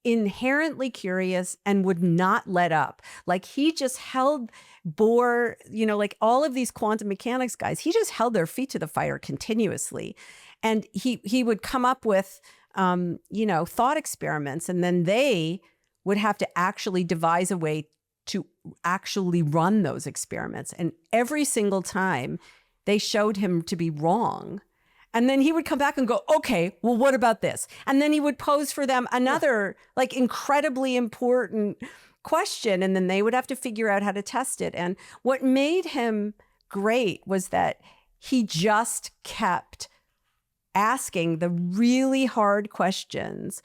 [SPEAKER 2] inherently curious and would not let up. Like he just like all of these quantum mechanics guys, he just held their feet to the fire continuously. And he would come up with, thought experiments, and then they would have to actually devise a way to actually run those experiments. And every single time they showed him to be wrong. And then he would come back and go, okay, well, what about this? And then he would pose for them another like incredibly important question. And then they would have to figure out how to test it. And what made him great was that he just kept asking the really hard questions.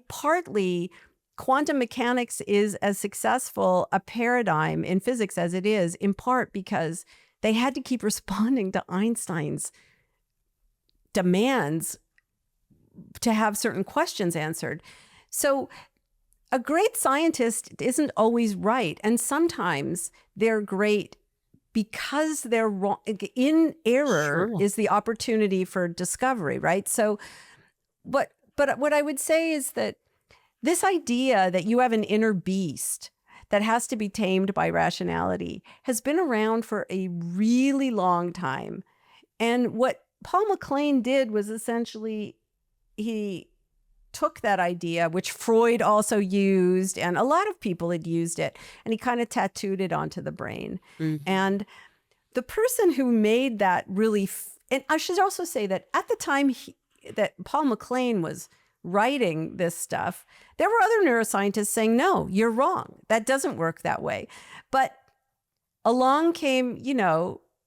[SPEAKER 2] Partly quantum mechanics is as successful a paradigm in physics as it is, in part because they had to keep responding to Einstein's demands to have certain questions answered. So a great scientist isn't always right. And sometimes they're great because they're wrong. In error
[SPEAKER 1] Sure.
[SPEAKER 2] is the opportunity for discovery, right? So, but what I would say is that this idea that you have an inner beast that has to be tamed by rationality has been around for a really long time. And what Paul MacLean did was essentially he took that idea, which Freud also used, and a lot of people had used it, and he kind of tattooed it onto the brain. And the person who made that really, and I should also say that at the time that Paul MacLean was writing this stuff, there were other neuroscientists saying, no, you're wrong. That doesn't work that way. But along came,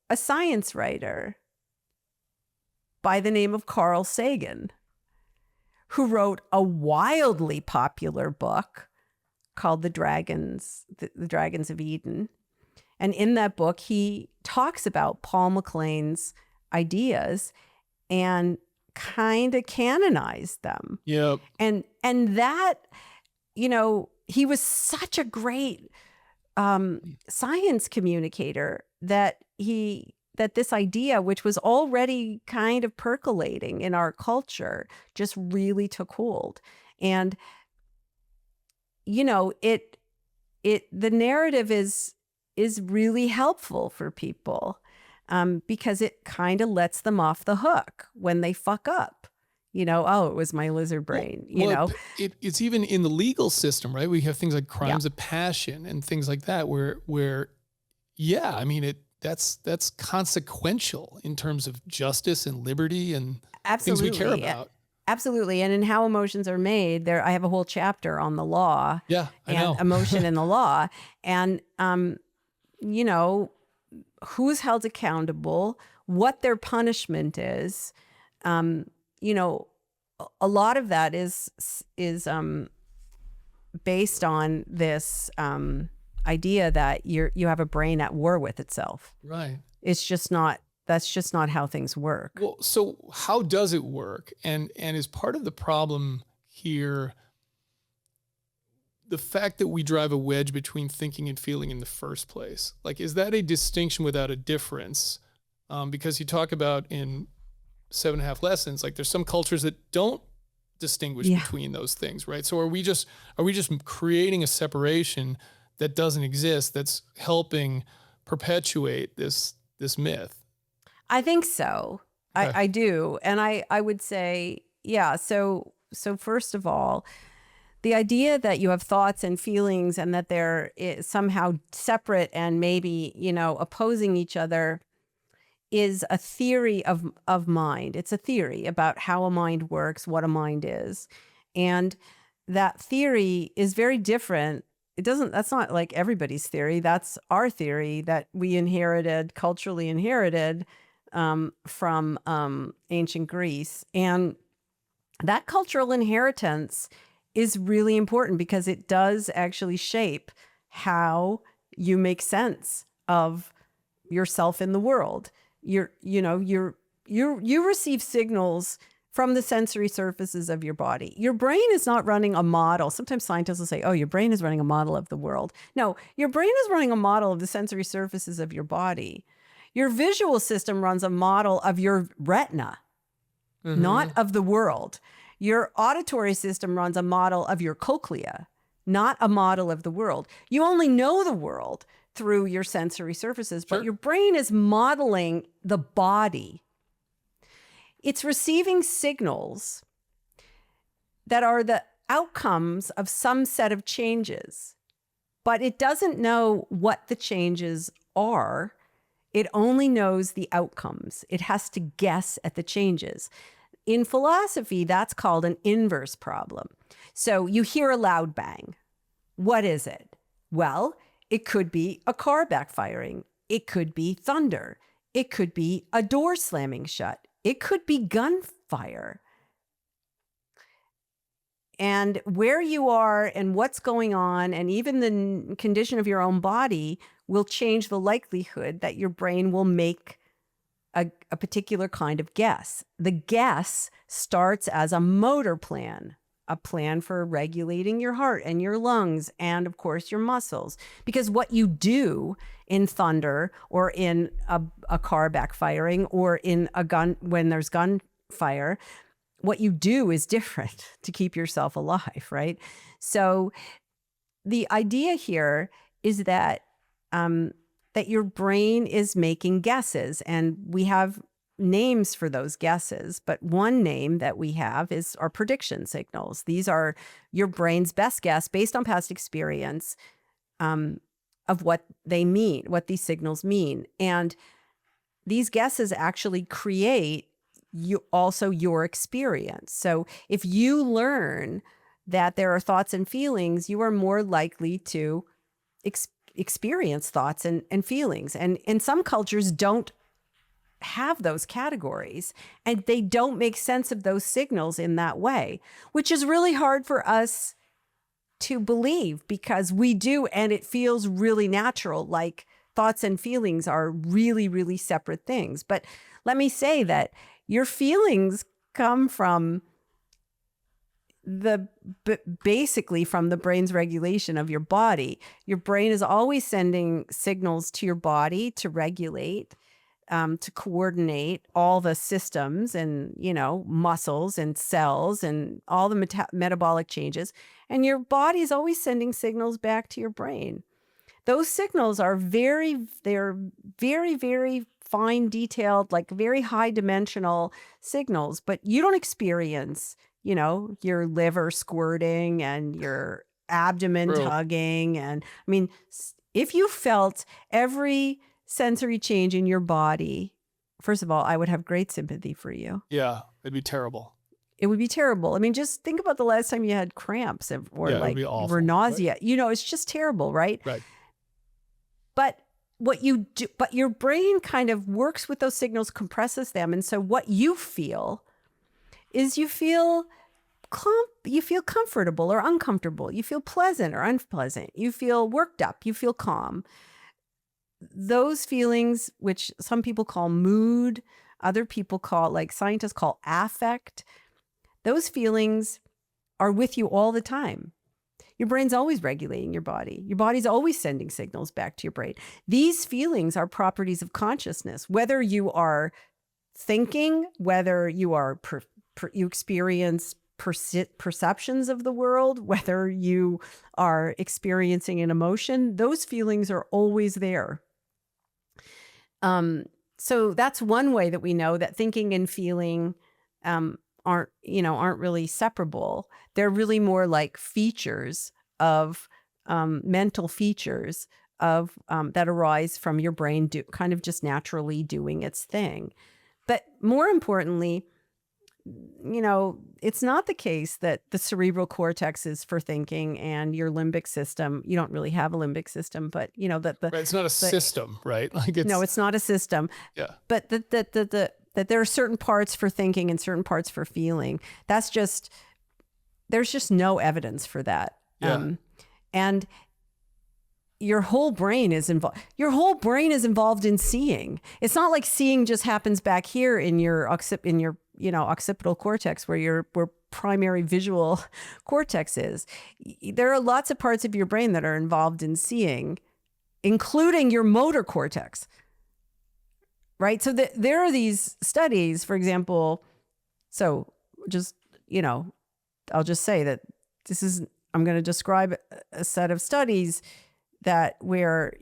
[SPEAKER 2] a science writer by the name of Carl Sagan, who wrote a wildly popular book called The Dragons of Eden. And in that book, he talks about Paul MacLean's ideas and kind of canonized them.
[SPEAKER 1] Yep.
[SPEAKER 2] And that, he was such a great science communicator that this idea, which was already kind of percolating in our culture, just really took hold. And, the narrative is really helpful for people because it kind of lets them off the hook when they fuck up. Oh, it was my lizard brain,
[SPEAKER 1] It's even in the legal system, right? We have things like crimes of passion and things like that where that's consequential in terms of justice and liberty and things we care about.
[SPEAKER 2] Absolutely. And in How Emotions Are Made, I have a whole chapter on the law.
[SPEAKER 1] Yeah, I know.
[SPEAKER 2] Emotion in the law. And, who's held accountable, what their punishment is. A lot of that is based on this idea that you have a brain at war with itself.
[SPEAKER 1] Right.
[SPEAKER 2] That's just not how things work.
[SPEAKER 1] Well, so how does it work? And is part of the problem here the fact that we drive a wedge between thinking and feeling in the first place? Like, is that a distinction without a difference? Because you talk about in 7.5 Lessons, like there's some cultures that don't distinguish between those things, right? So are we just creating a separation that doesn't exist that's helping perpetuate this myth?
[SPEAKER 2] I think so. Okay. I do. And I would say, so first of all, the idea that you have thoughts and feelings and that they're somehow separate and maybe, opposing each other is a theory of mind. It's a theory about how a mind works, what a mind is. And that theory is very different. That's not like everybody's theory. That's our theory that we culturally inherited from ancient Greece. And that cultural inheritance is really important because it does actually shape how you make sense of yourself in the world. You receive signals from the sensory surfaces of your body. Your brain is not running a model. Sometimes scientists will say, oh, your brain is running a model of the world. No, your brain is running a model of the sensory surfaces of your body. Your visual system runs a model of your retina, not of the world. Your auditory system runs a model of your cochlea, not a model of the world. You only know the world through your sensory surfaces, but your brain is modeling the body. It's receiving signals that are the outcomes of some set of changes, but it doesn't know what the changes are. It only knows the outcomes. It has to guess at the changes. In philosophy, that's called an inverse problem. So you hear a loud bang. What is it? Well, it could be a car backfiring. It could be thunder. It could be a door slamming shut. It could be gunfire. And where you are and what's going on and even the condition of your own body will change the likelihood that your brain will make a particular kind of guess. The guess starts as a motor plan, a plan for regulating your heart and your lungs and, of course, your muscles. Because what you do in thunder or in a car backfiring or in a gun when there's gunfire, what you do is different to keep yourself alive, right? So the idea here is that that your brain is making guesses, and we have names for those guesses, but one name that we have is our prediction signals. These are your brain's best guess based on past experience of what they mean, what these signals mean. And these guesses actually create also your experience. So if you learn that there are thoughts and feelings, you are more likely to experience thoughts and feelings. And in some cultures don't have those categories, and they don't make sense of those signals in that way, which is really hard for us to believe because we do, and it feels really natural, like thoughts and feelings are really, really separate things. But let me say that your feelings come from basically from the brain's regulation of your body. Your brain is always sending signals to your body to regulate, to coordinate all the systems and, muscles and cells and all the metabolic changes. And your body is always sending signals back to your brain. Those signals are they're very, very fine detailed, like very high dimensional signals, but you don't experience your liver squirting and your abdomen tugging. And I mean, if you felt every sensory change in your body, first of all, I would have great sympathy for you.
[SPEAKER 1] Yeah, it'd be terrible.
[SPEAKER 2] It would be terrible. I mean, just think about the last time you had cramps or or nausea. Right? It's just terrible, right?
[SPEAKER 1] Right.
[SPEAKER 2] But what you do, but your brain kind of works with those signals, compresses them. And so what you feel is you feel comfortable or uncomfortable. You feel pleasant or unpleasant. You feel worked up. You feel calm. Those feelings, which some people call mood, other people call, like scientists call affect, those feelings are with you all the time. Your brain's always regulating your body. Your body's always sending signals back to your brain. These feelings are properties of consciousness, whether you are thinking, whether you are you experience perceptions of the world, whether you are experiencing an emotion, those feelings are always there. So that's one way that we know that thinking and feeling aren't really separable. They're really more like features of mental features of that arise from your brain kind of just naturally doing its thing. But more importantly, it's not the case that the cerebral cortex is for thinking and your limbic system, you don't really have a limbic system, but
[SPEAKER 1] right, it's not a system, right?
[SPEAKER 2] No, it's not a system.
[SPEAKER 1] Yeah.
[SPEAKER 2] But that there are certain parts for thinking and certain parts for feeling. There's just no evidence for that.
[SPEAKER 1] Yeah.
[SPEAKER 2] And your whole brain is involved. Your whole brain is involved in seeing. It's not like seeing just happens back here in your occipital cortex where primary visual cortex is. There are lots of parts of your brain that are involved in seeing, including your motor cortex. Right? So there are these studies, for example, so just, I'll just say that I'm going to describe a set of studies that where,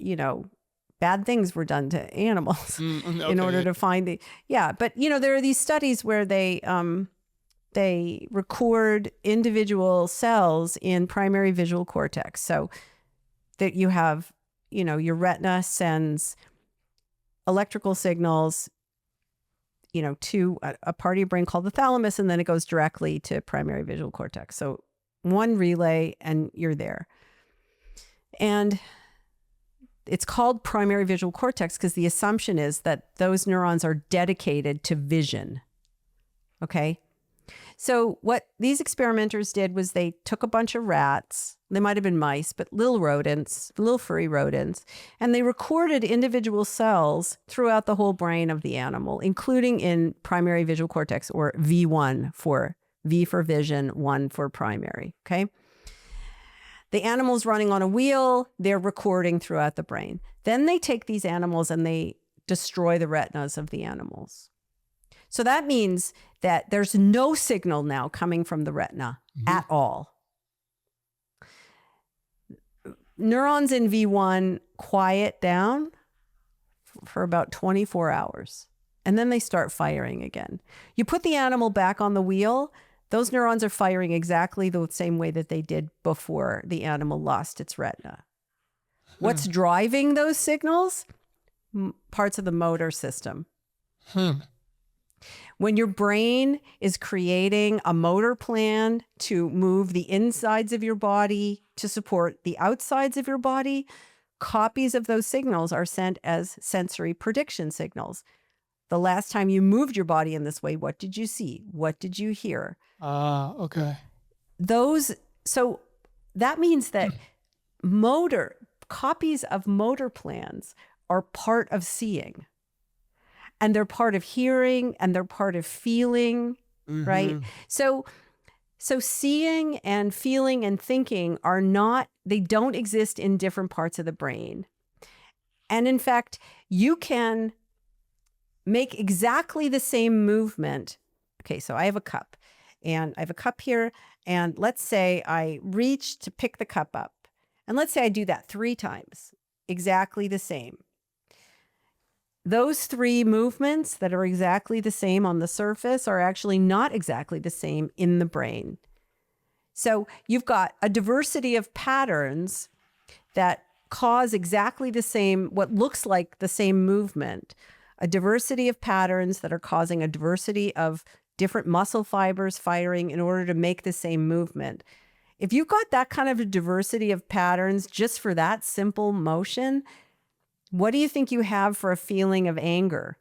[SPEAKER 2] bad things were done to animals in order to find but there are these studies where they record individual cells in primary visual cortex. So that you have, your retina sends electrical signals, to a part of your brain called the thalamus, and then it goes directly to primary visual cortex. So one relay and you're there. And it's called primary visual cortex because the assumption is that those neurons are dedicated to vision. Okay? So what these experimenters did was they took a bunch of rats, they might have been mice, but little rodents, little furry rodents, and they recorded individual cells throughout the whole brain of the animal, including in primary visual cortex, or V1 for V for vision, 1 for primary, okay? The animal's running on a wheel, they're recording throughout the brain. Then they take these animals and they destroy the retinas of the animals. So that means that there's no signal now coming from the retina at all. Neurons in V1 quiet down for about 24 hours, and then they start firing again. You put the animal back on the wheel, those neurons are firing exactly the same way that they did before the animal lost its retina. What's driving those signals? Parts of the motor system. When your brain is creating a motor plan to move the insides of your body to support the outsides of your body, copies of those signals are sent as sensory prediction signals. The last time you moved your body in this way, what did you see? What did you hear?
[SPEAKER 1] Okay.
[SPEAKER 2] So that means that copies of motor plans are part of seeing. And they're part of hearing, and they're part of feeling, right? So seeing and feeling and thinking they don't exist in different parts of the brain. And in fact, you can make exactly the same movement. Okay, so I have a cup, and I have a cup here, and let's say I reach to pick the cup up. And let's say I do that 3 times, exactly the same. Those 3 movements that are exactly the same on the surface are actually not exactly the same in the brain. So you've got a diversity of patterns that cause exactly the same, what looks like the same movement, a diversity of patterns that are causing a diversity of different muscle fibers firing in order to make the same movement. If you've got that kind of a diversity of patterns just for that simple motion, what do you think you have for a feeling of anger?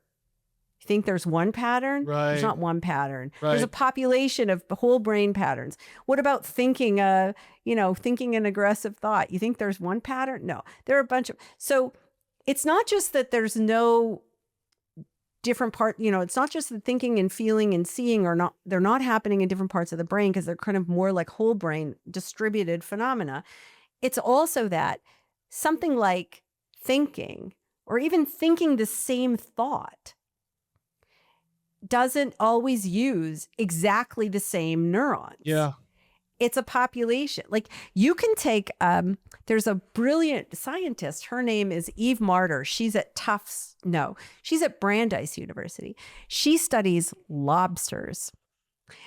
[SPEAKER 2] You think there's one pattern?
[SPEAKER 1] Right.
[SPEAKER 2] There's not one pattern.
[SPEAKER 1] Right.
[SPEAKER 2] There's a population of whole brain patterns. What about thinking an aggressive thought? You think there's one pattern? No, there are a bunch of. So it's not just that there's no different part, it's not just that thinking and feeling and seeing they're not happening in different parts of the brain because they're kind of more like whole brain distributed phenomena. It's also that something like thinking, or even thinking the same thought, doesn't always use exactly the same neurons.
[SPEAKER 1] Yeah.
[SPEAKER 2] It's a population. Like you can take, there's a brilliant scientist. Her name is Eve Martyr. She's at she's at Brandeis University. She studies lobsters.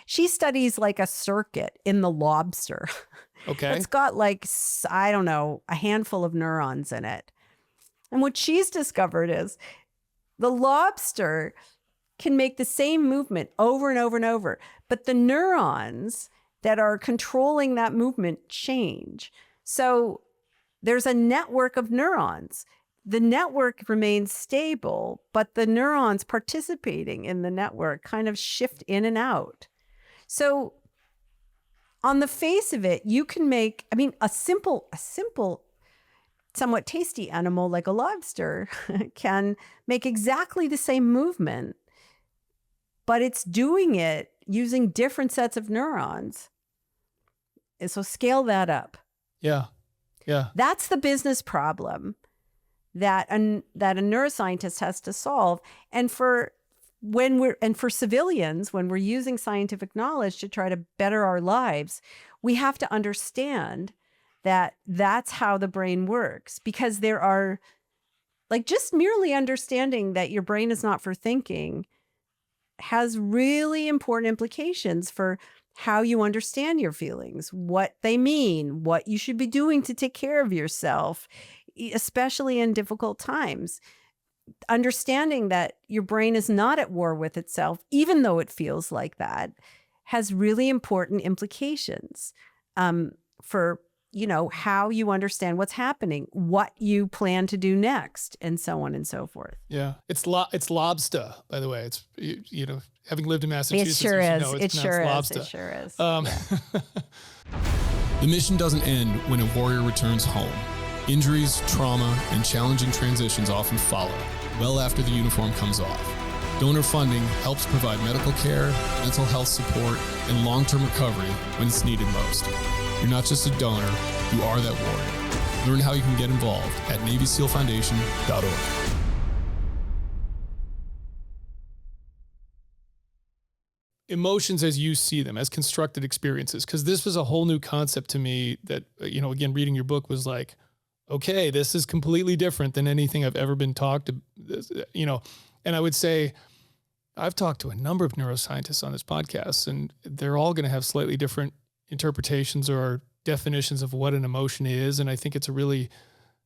[SPEAKER 2] She studies like a circuit in the lobster.
[SPEAKER 1] Okay.
[SPEAKER 2] It's got a handful of neurons in it. And what she's discovered is the lobster can make the same movement over and over and over, but the neurons that are controlling that movement change. So there's a network of neurons. The network remains stable, but the neurons participating in the network kind of shift in and out. So on the face of it, you can make, a simple, somewhat tasty animal like a lobster can make exactly the same movement, but it's doing it using different sets of neurons. And so scale that up. Yeah. That's the business problem that a neuroscientist has to solve. And for civilians, when we're using scientific knowledge to try to better our lives, we have to understand that that's how the brain works, because there are, just merely understanding that your brain is not for thinking has really important implications for how you understand your feelings, what they mean, what you should be doing to take care of yourself, especially in difficult times. Understanding that your brain is not at war with itself, even though it feels like that, has really important implications for how you understand what's happening, what you plan to do next, and so on and so forth.
[SPEAKER 1] Yeah. It's lobster, by the way. It's, having lived in Massachusetts,
[SPEAKER 2] It sure is.
[SPEAKER 1] It's pronounced lobster.
[SPEAKER 2] It sure is.
[SPEAKER 1] The mission doesn't end when a warrior returns home. Injuries, trauma, and challenging transitions often follow, well after the uniform comes off. Donor funding helps provide medical care, mental health support, and long-term recovery when it's needed most. You're not just a donor, you are that warrior. Learn how you can get involved at NavySealFoundation.org. Emotions as you see them, as constructed experiences, because this was a whole new concept to me that, again, reading your book was like, okay, this is completely different than anything I've ever been taught to, and I would say, I've talked to a number of neuroscientists on this podcast, and they're all going to have slightly different interpretations or definitions of what an emotion is. And I think it's a really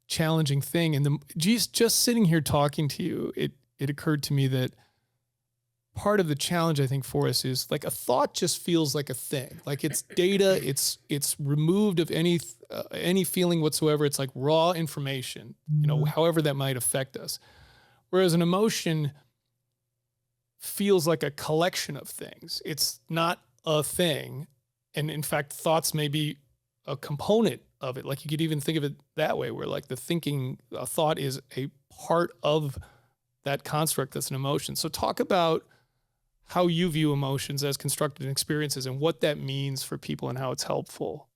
[SPEAKER 1] challenging thing. And just sitting here talking to you, it occurred to me that part of the challenge, I think, for us is like a thought just feels like a thing. Like it's data, it's removed of any feeling whatsoever. It's like raw information, however that might affect us. Whereas an emotion feels like a collection of things. It's not a thing. And in fact, thoughts may be a component of it. Like you could even think of it that way, where like a thought is a part of that construct that's an emotion. So talk about how you view emotions as constructed experiences and what that means for people and how it's helpful.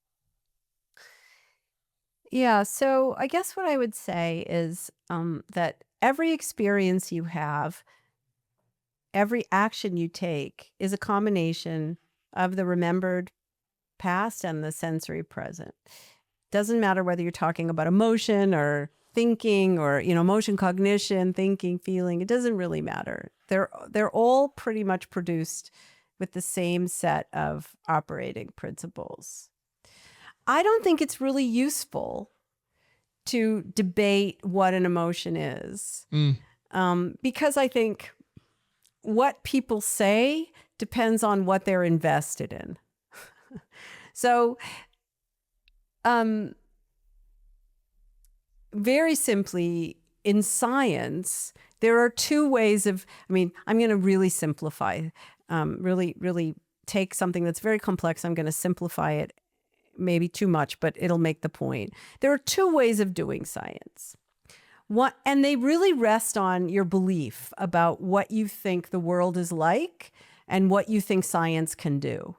[SPEAKER 2] Yeah. So I guess what I would say is that every experience you have, every action you take is a combination of the remembered past and the sensory present. Doesn't matter whether you're talking about emotion or thinking or, emotion, cognition, thinking, feeling. It doesn't really matter. They're all pretty much produced with the same set of operating principles. I don't think it's really useful to debate what an emotion is, because I think what people say depends on what they're invested in. So, very simply, in science, there are two ways of, I'm going to really simplify, really take something that's very complex. I'm going to simplify it, maybe too much, but it'll make the point. There are two ways of doing science. And they really rest on your belief about what you think the world is like and what you think science can do.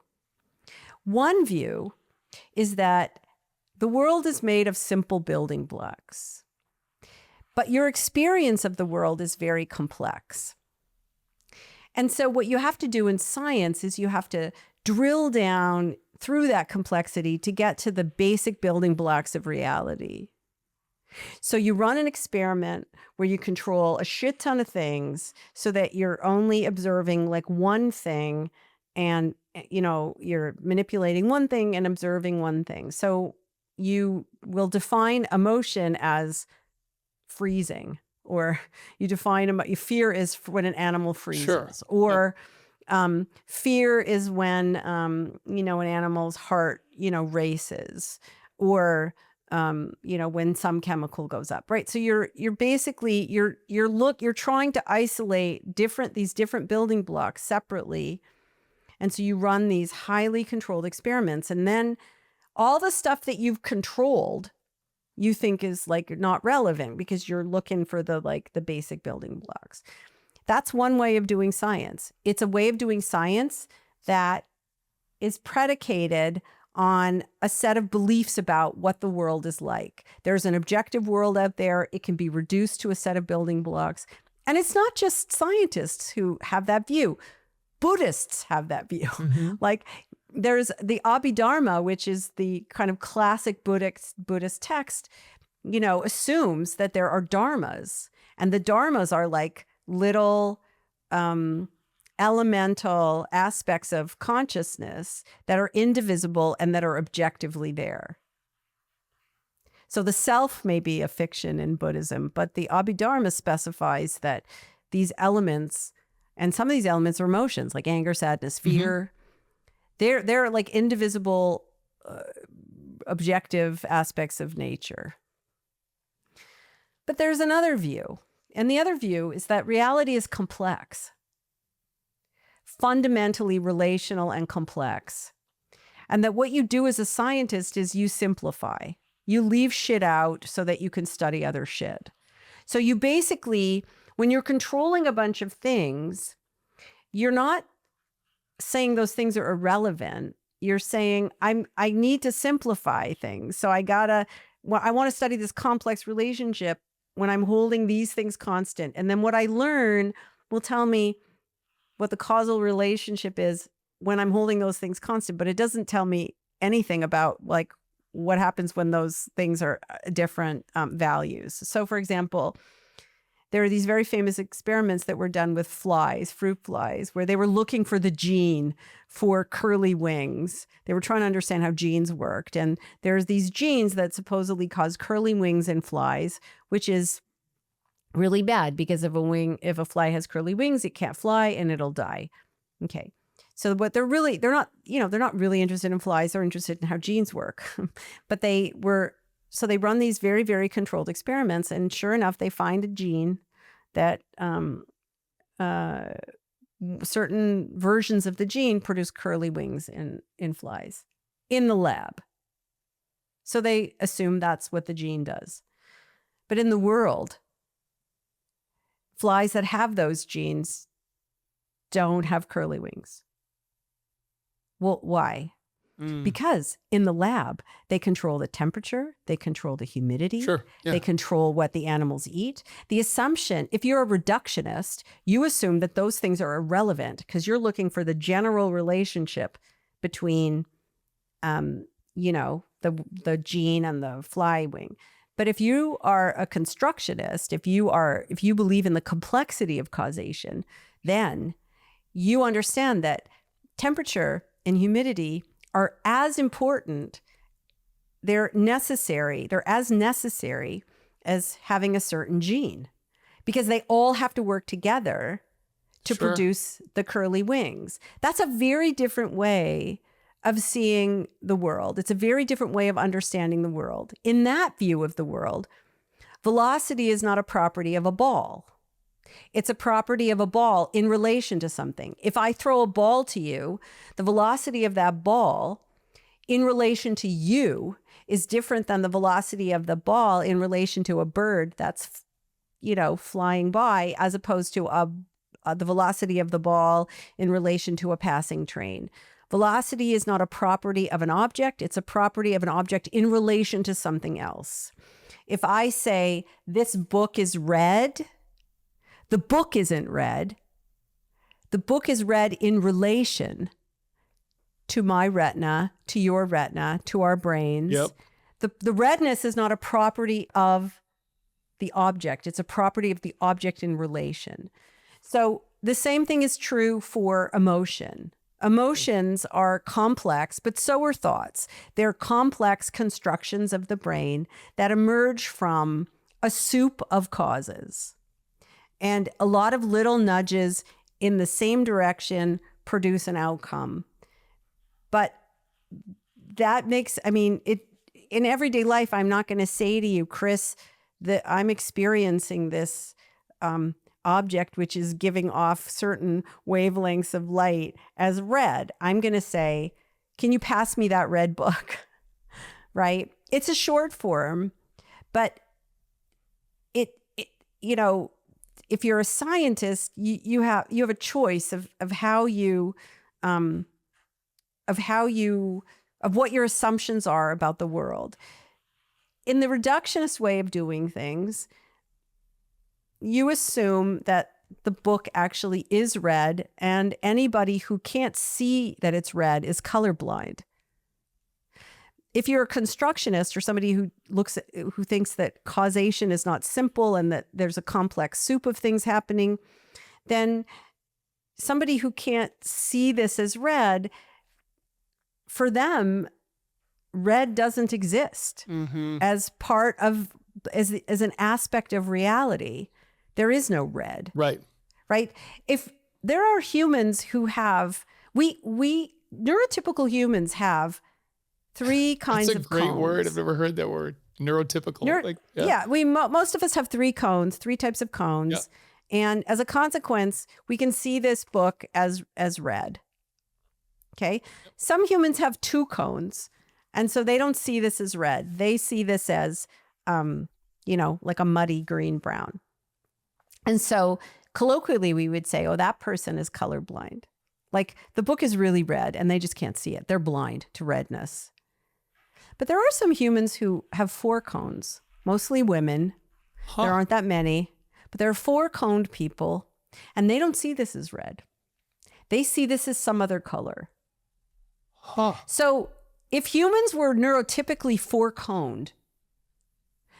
[SPEAKER 2] One view is that the world is made of simple building blocks, but your experience of the world is very complex. And so what you have to do in science is you have to drill down through that complexity to get to the basic building blocks of reality. So you run an experiment where you control a shit ton of things so that you're only observing like one thing, and you're manipulating one thing and observing one thing. So you will define emotion as freezing, or you define fear is when an animal freezes,
[SPEAKER 1] sure.
[SPEAKER 2] Or fear is when an animal's heart races, or when some chemical goes up, right? So you're basically you're trying to isolate these different building blocks separately, and so you run these highly controlled experiments, and then all the stuff that you've controlled, you think is like not relevant because you're looking for the basic building blocks. That's one way of doing science. It's a way of doing science that is predicated on a set of beliefs about what the world is like. There's an objective world out there. It can be reduced to a set of building blocks. And it's not just scientists who have that view. Buddhists have that view. Mm-hmm. Like there's the Abhidharma, which is the kind of classic Buddhist text, assumes that there are dharmas. And the dharmas are like little elemental aspects of consciousness that are indivisible and that are objectively there. So the self may be a fiction in Buddhism, but the Abhidharma specifies that these elements, and some of these elements are emotions like anger, sadness, fear. Mm-hmm. They're like indivisible objective aspects of nature. But there's another view. And the other view is that reality is complex, fundamentally relational and complex. And that what you do as a scientist is you simplify. You leave shit out so that you can study other shit. So you basically, when you're controlling a bunch of things, you're not saying those things are irrelevant. You're saying, I need to simplify things. So I want to study this complex relationship when I'm holding these things constant. And then what I learn will tell me what the causal relationship is when I'm holding those things constant, but it doesn't tell me anything about like what happens when those things are different values. So for example, there are these very famous experiments that were done with flies, fruit flies, where they were looking for the gene for curly wings. They were trying to understand how genes worked. And there's these genes that supposedly cause curly wings in flies, which is really bad because if a fly has curly wings, it can't fly and it'll die. Okay. So what they're not really interested in flies. They're interested in how genes work. But so they run these very, very controlled experiments, and sure enough, they find a gene that certain versions of the gene produce curly wings in flies in the lab. So they assume that's what the gene does. But in the world, flies that have those genes don't have curly wings. Well, why? Because in the lab, they control the temperature, they control the humidity,
[SPEAKER 1] Sure. Yeah.
[SPEAKER 2] They control what the animals eat. The assumption, if you're a reductionist, you assume that those things are irrelevant because you're looking for the general relationship between, the gene and the fly wing. But if you are a constructionist, if you believe in the complexity of causation, then you understand that temperature and humidity are as important, they're as necessary as having a certain gene, because they all have to work together to produce the curly wings. That's a very different way of seeing the world. It's a very different way of understanding the world. In that view of the world, velocity is not a property of a ball. It's a property of a ball in relation to something. If I throw a ball to you, the velocity of that ball in relation to you is different than the velocity of the ball in relation to a bird that's, flying by, as opposed to the velocity of the ball in relation to a passing train. Velocity is not a property of an object. It's a property of an object in relation to something else. If I say this book is red, the book isn't red. The book is red in relation to my retina, to your retina, to our brains.
[SPEAKER 1] Yep.
[SPEAKER 2] The redness is not a property of the object. It's a property of the object in relation. So the same thing is true for emotion. Emotions are complex, but so are thoughts. They're complex constructions of the brain that emerge from a soup of causes. And a lot of little nudges in the same direction produce an outcome. But that makes, in everyday life, I'm not going to say to you, Chris, that I'm experiencing this object which is giving off certain wavelengths of light as red. I'm going to say, can you pass me that red book? Right? It's a short form, but if you're a scientist, you have a choice of what your assumptions are about the world. In the reductionist way of doing things, you assume that the book actually is red, and anybody who can't see that it's red is colorblind. If you're a constructionist or somebody who thinks that causation is not simple and that there's a complex soup of things happening, then somebody who can't see this as red, for them, red doesn't exist as part of, as an aspect of reality. There is no red.
[SPEAKER 1] Right.
[SPEAKER 2] Right. If there are humans who have, neurotypical humans have three kinds
[SPEAKER 1] That's a
[SPEAKER 2] of
[SPEAKER 1] great
[SPEAKER 2] cones.
[SPEAKER 1] word. I've never heard that word. Neurotypical.
[SPEAKER 2] Most of us have three cones, three types of cones. Yeah. And as a consequence, we can see this book as red. Okay. Yep. Some humans have two cones. And so they don't see this as red. They see this as, like a muddy green brown. And so colloquially, we would say, oh, that person is colorblind. Like the book is really red and they just can't see it. They're blind to redness. But there are some humans who have four cones, mostly women. Huh. There aren't that many, but there are four-coned people, and they don't see this as red. They see this as some other color. Huh. So if humans were neurotypically four-coned,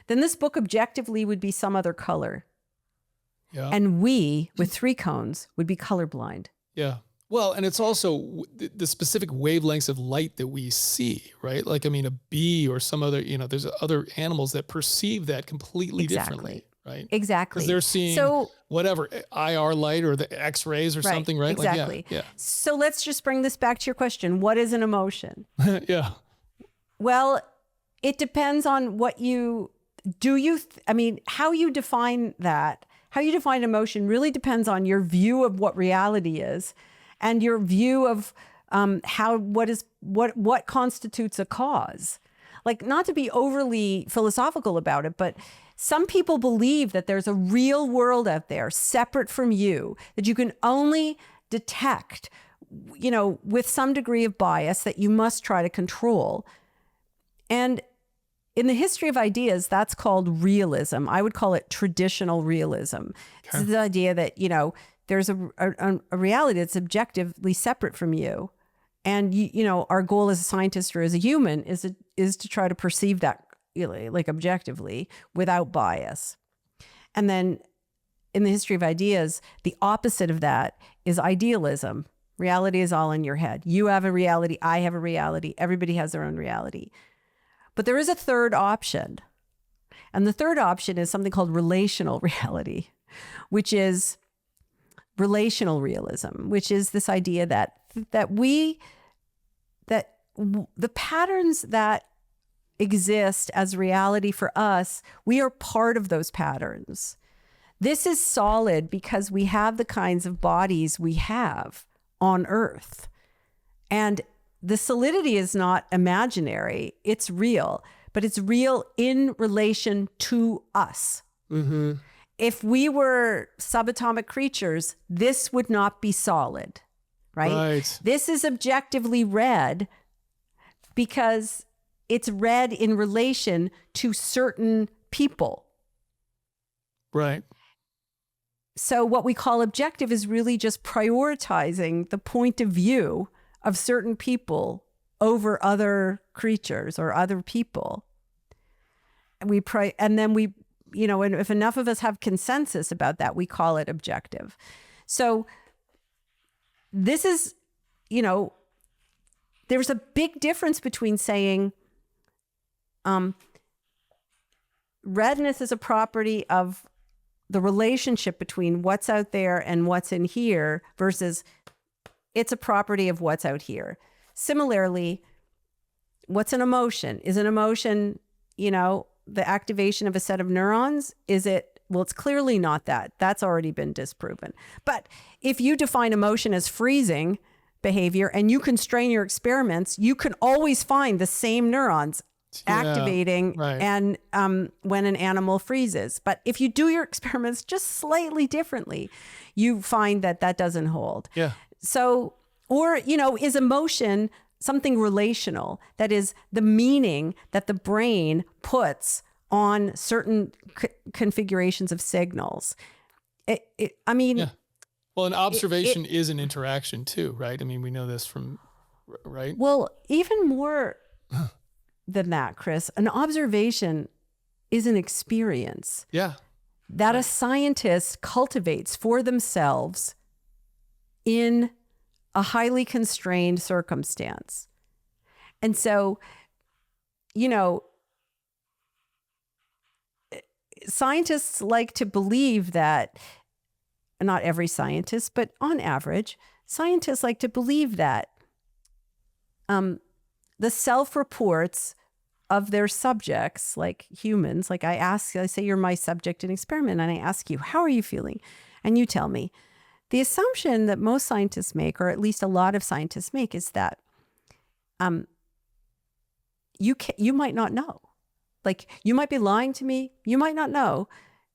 [SPEAKER 2] then this book objectively would be some other color. Yeah. And we, with three cones, would be colorblind.
[SPEAKER 1] Yeah. Well, and it's also the specific wavelengths of light that we see, right? Like, I mean, a bee or some other, there's other animals that perceive that completely differently, right?
[SPEAKER 2] Exactly.
[SPEAKER 1] Because they're seeing whatever, IR light or the X-rays or something, right?
[SPEAKER 2] Exactly.
[SPEAKER 1] Like, yeah.
[SPEAKER 2] So let's just bring this back to your question. What is an emotion?
[SPEAKER 1] Yeah.
[SPEAKER 2] Well, it depends on what how you define that. How you define emotion really depends on your view of what reality is and your view of what constitutes a cause. Like, not to be overly philosophical about it, but some people believe that there's a real world out there separate from you that you can only detect, with some degree of bias that you must try to control. And in the history of ideas, that's called realism. I would call it traditional realism. Okay. It's the idea that, there's a reality that's objectively separate from you. And, our goal as a scientist or as a human is to try to perceive that like objectively without bias. And then in the history of ideas, the opposite of that is idealism. Reality is all in your head. You have a reality. I have a reality. Everybody has their own reality. But there is a third option. And the third option is something called relational reality, which is relational realism, which is this idea that the patterns that exist as reality for us, we are part of those patterns. This is solid because we have the kinds of bodies we have on Earth. And the solidity is not imaginary, it's real, but it's real in relation to us. Mm-hmm. If we were subatomic creatures, this would not be solid, right? This is objectively red because it's red in relation to certain people.
[SPEAKER 1] Right.
[SPEAKER 2] So what we call objective is really just prioritizing the point of view of certain people over other creatures or other people. And and if enough of us have consensus about that, we call it objective. So this is, there's a big difference between saying redness is a property of the relationship between what's out there and what's in here versus it's a property of what's out here. Similarly, what's an emotion? Is an emotion, the activation of a set of neurons? Is it? Well, it's clearly not that. That's already been disproven. But if you define emotion as freezing behavior and you constrain your experiments, you can always find the same neurons activating and when an animal freezes. But if you do your experiments just slightly differently, you find that doesn't hold.
[SPEAKER 1] Yeah.
[SPEAKER 2] So, is emotion something relational? That is the meaning that the brain puts on certain configurations of signals.
[SPEAKER 1] Well, an observation is an interaction too, right? I mean, we know this from, right?
[SPEAKER 2] Well, even more than that, Chris, an observation is an experience.
[SPEAKER 1] Yeah.
[SPEAKER 2] That a scientist cultivates for themselves in a highly constrained circumstance. And so, scientists like to believe that, not every scientist, but on average, scientists like to believe that the self-reports of their subjects, like humans. Like I say you're my subject in experiment, and I ask you, how are you feeling? And you tell me. The assumption that most scientists make, or at least a lot of scientists make, is that you might not know. Like, you might be lying to me. You might not know.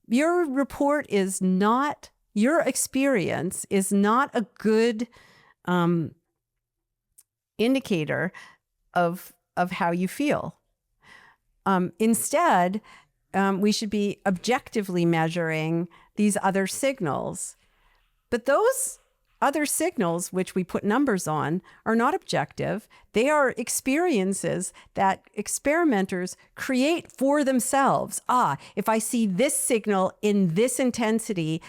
[SPEAKER 2] Your report is not, your experience is not a good indicator of how you feel. Instead, we should be objectively measuring these other signals. But those other signals, which we put numbers on, are not objective. They are experiences that experimenters create for themselves. If I see this signal in this intensity,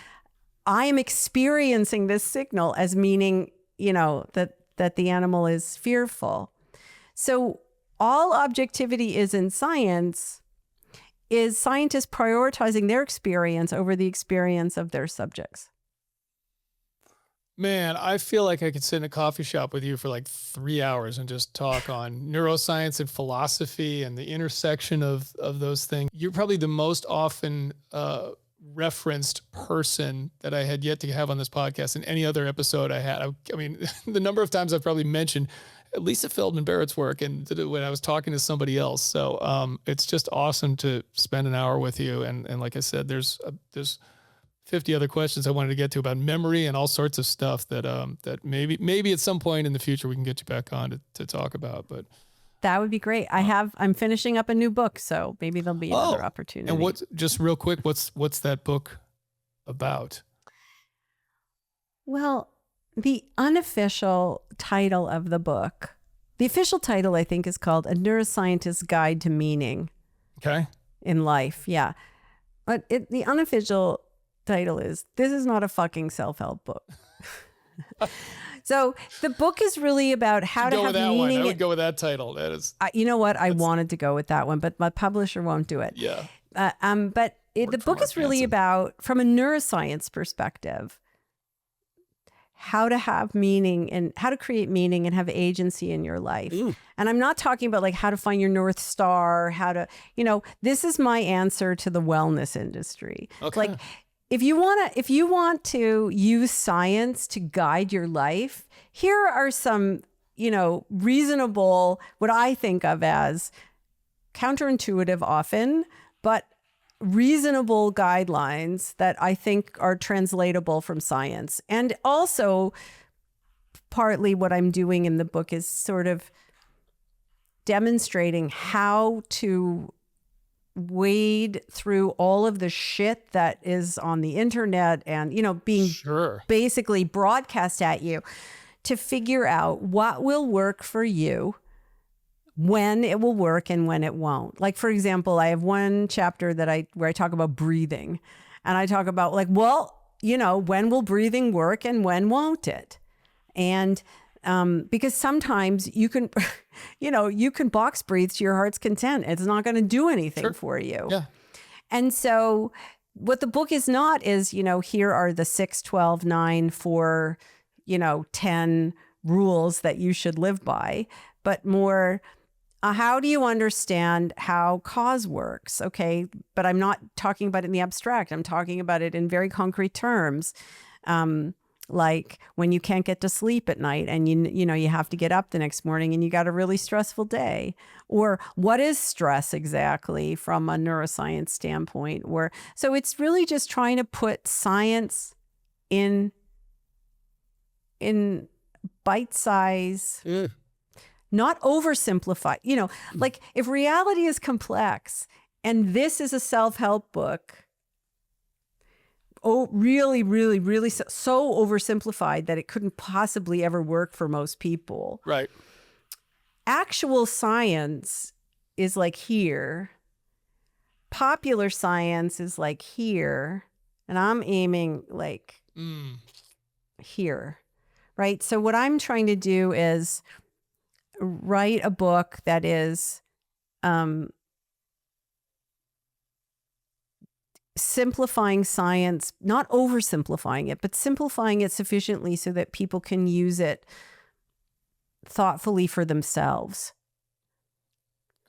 [SPEAKER 2] I am experiencing this signal as meaning, that the animal is fearful. So all objectivity is in science is scientists prioritizing their experience over the experience of their subjects.
[SPEAKER 1] Man, I feel like I could sit in a coffee shop with you for like 3 hours and just talk on neuroscience and philosophy and the intersection of those things. You're probably the most often referenced person that I had yet to have on this podcast in any other episode I had. I mean, the number of times I've probably mentioned Lisa Feldman Barrett's work and when I was talking to somebody else. So it's just awesome to spend an hour with you. And like I said, there's 50 other questions I wanted to get to about memory and all sorts of stuff that maybe at some point in the future we can get you back on to talk about. But
[SPEAKER 2] that would be great. I'm finishing up a new book, so maybe there'll be another opportunity.
[SPEAKER 1] And just real quick, what's that book about?
[SPEAKER 2] Well, the unofficial title of the book, the official title I think is called A Neuroscientist's Guide to Meaning.
[SPEAKER 1] Okay.
[SPEAKER 2] In Life, yeah. But the unofficial title is, This Is Not a Fucking Self-Help Book. So the book is really about how to have meaning.
[SPEAKER 1] I would go with that title. That is.
[SPEAKER 2] You know what? I wanted to go with that one, but my publisher won't do it.
[SPEAKER 1] Yeah.
[SPEAKER 2] But the book is really about, from a neuroscience perspective, how to have meaning and how to create meaning and have agency in your life. And I'm not talking about like how to find your North Star, how to, this is my answer to the wellness industry.
[SPEAKER 1] Okay.
[SPEAKER 2] Like, if you want to use science to guide your life, here are some, reasonable, what I think of as counterintuitive often, but reasonable guidelines that I think are translatable from science. And also partly what I'm doing in the book is sort of demonstrating how to wade through all of the shit that is on the internet and, being basically broadcast at you to figure out what will work for you, when it will work and when it won't. Like, for example, I have one chapter where I talk about breathing, and I talk about like, when will breathing work and when won't it? And because sometimes you can, you can box breathe to your heart's content. It's not going to do anything for you.
[SPEAKER 1] Yeah.
[SPEAKER 2] And so what the book is not is, here are the 6, 12, 9, 4, 10 rules that you should live by, but more, how do you understand how cause works? Okay. But I'm not talking about it in the abstract. I'm talking about it in very concrete terms. Like when you can't get to sleep at night and you have to get up the next morning and you got a really stressful day, or what is stress exactly from a neuroscience standpoint? So it's really just trying to put science in bite size, not oversimplify. Like if reality is complex and this is a self-help book, really, really, really so oversimplified that it couldn't possibly ever work for most people.
[SPEAKER 1] Right.
[SPEAKER 2] Actual science is like here. Popular science is like here. And I'm aiming like here. Right. So what I'm trying to do is write a book that is simplifying science, not oversimplifying it, but simplifying it sufficiently so that people can use it thoughtfully for themselves.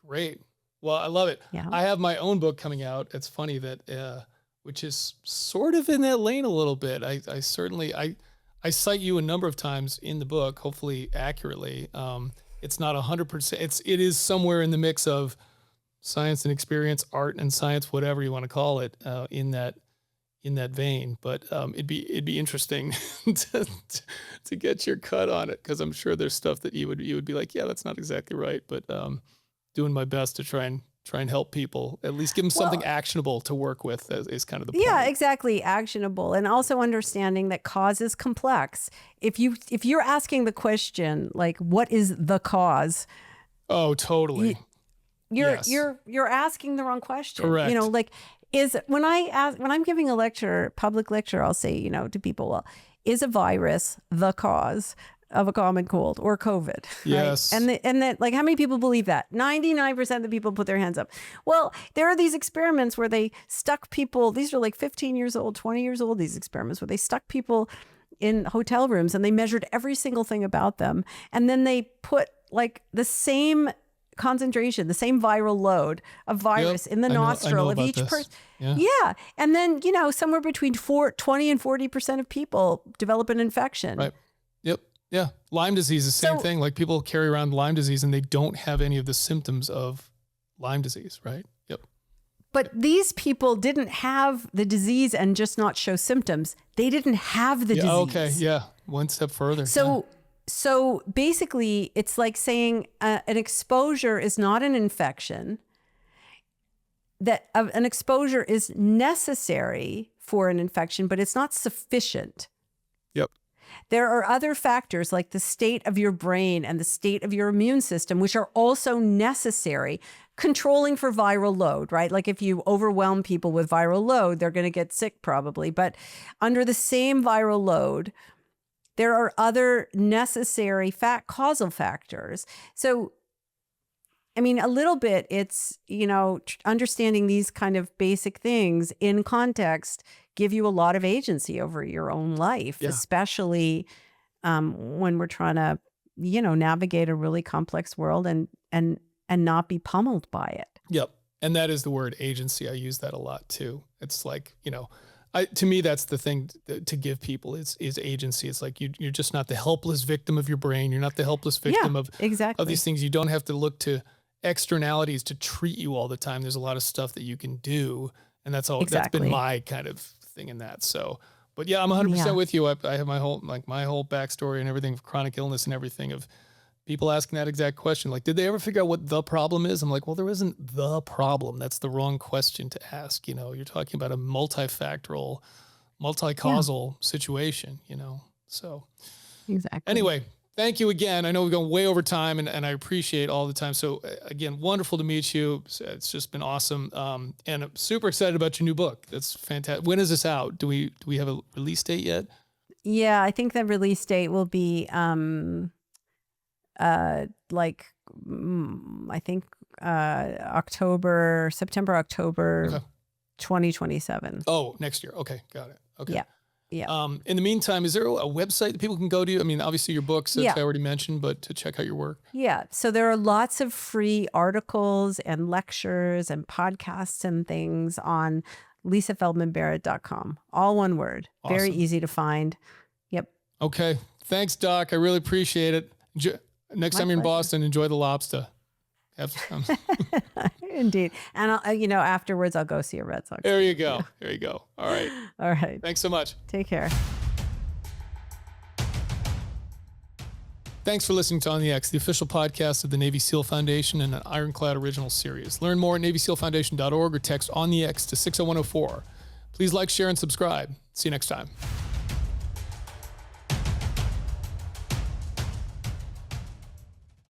[SPEAKER 1] Great. Well, I love it.
[SPEAKER 2] Yeah.
[SPEAKER 1] I have my own book coming out. It's funny that, which is sort of in that lane a little bit. I certainly cite you a number of times in the book, hopefully accurately. It's not 100%. It is somewhere in the mix of science and experience, art and science, whatever you want to call it, in that vein. But it'd be interesting to get your cut on it, because I'm sure there's stuff that you would be like, yeah, that's not exactly right. But doing my best to try and help people, at least give them something actionable to work with is kind of the point.
[SPEAKER 2] Yeah, exactly. Actionable. And also understanding that cause is complex. If you're asking the question, like, what is the cause?
[SPEAKER 1] Oh, totally.
[SPEAKER 2] You're asking the wrong question.
[SPEAKER 1] Correct.
[SPEAKER 2] Like, when I'm giving a public lecture, I'll say, to people, well, is a virus the cause of a common cold or COVID?
[SPEAKER 1] Yes.
[SPEAKER 2] Right? And that, like, how many people believe that? 99% of the people put their hands up. Well, there are these experiments where they stuck people, these are like 15 years old, 20 years old, these experiments where they stuck people in hotel rooms and they measured every single thing about them. And then they put like the same concentration, the same viral load of virus in the nostril of each person. Yeah. And then, somewhere between 20 and 40% of people develop an infection.
[SPEAKER 1] Right. Yep. Yeah. Lyme disease is the same thing. Like, people carry around Lyme disease and they don't have any of the symptoms of Lyme disease, right? Yep.
[SPEAKER 2] But these people didn't have the disease and just not show symptoms. They didn't have the disease.
[SPEAKER 1] Okay. Yeah. One step further.
[SPEAKER 2] So basically, it's like saying an exposure is not an infection, that an exposure is necessary for an infection, but it's not sufficient.
[SPEAKER 1] Yep.
[SPEAKER 2] There are other factors like the state of your brain and the state of your immune system, which are also necessary. Controlling for viral load, right? Like, if you overwhelm people with viral load, they're going to get sick probably. But under the same viral load, there are other necessary causal factors. So, I mean, a little bit, it's, understanding these kind of basic things in context give you a lot of agency over your own life, especially when we're trying to, navigate a really complex world and not be pummeled by it.
[SPEAKER 1] Yep. And that is the word, agency. I use that a lot too. It's like, to me, that's the thing to give people is agency. It's like you're just not the helpless victim of your brain. You're not the helpless victim of these things. You don't have to look to externalities to treat you all the time. There's a lot of stuff that you can do, and that's all. That's been my kind of thing in that. So, but yeah, I'm 100% with you. I have my whole backstory and everything of chronic illness and everything of people asking that exact question. Like, did they ever figure out what the problem is? I'm like, well, there isn't the problem. That's the wrong question to ask. You're talking about a multifactorial, multi-causal situation, so.
[SPEAKER 2] Exactly.
[SPEAKER 1] Anyway, thank you again. I know we've gone way over time and I appreciate all the time. So again, wonderful to meet you. It's just been awesome. And I'm super excited about your new book. That's fantastic. When is this out? Do we have a release date yet?
[SPEAKER 2] Yeah, I think the release date will be, September, October, 2027.
[SPEAKER 1] Oh, next year. Okay. Got it. Okay.
[SPEAKER 2] Yeah.
[SPEAKER 1] In the meantime, is there a website that people can go to? I mean, obviously your books, that I already mentioned, but to check out your work.
[SPEAKER 2] Yeah. So there are lots of free articles and lectures and podcasts and things on lisafeldmanbarrett.com. All one word. Awesome. Very easy to find. Yep.
[SPEAKER 1] Okay. Thanks, Doc. I really appreciate it. Next time you're in Boston, enjoy the lobster. Have some.
[SPEAKER 2] Indeed. And afterwards I'll go see a Red Sox.
[SPEAKER 1] There you go. There you go. All right.
[SPEAKER 2] All right.
[SPEAKER 1] Thanks so much.
[SPEAKER 2] Take care.
[SPEAKER 1] Thanks for listening to On the X, the official podcast of the Navy SEAL Foundation and an Ironclad original series. Learn more at NavySealFoundation.org or text On the X to 60104. Please like, share, and subscribe. See you next time.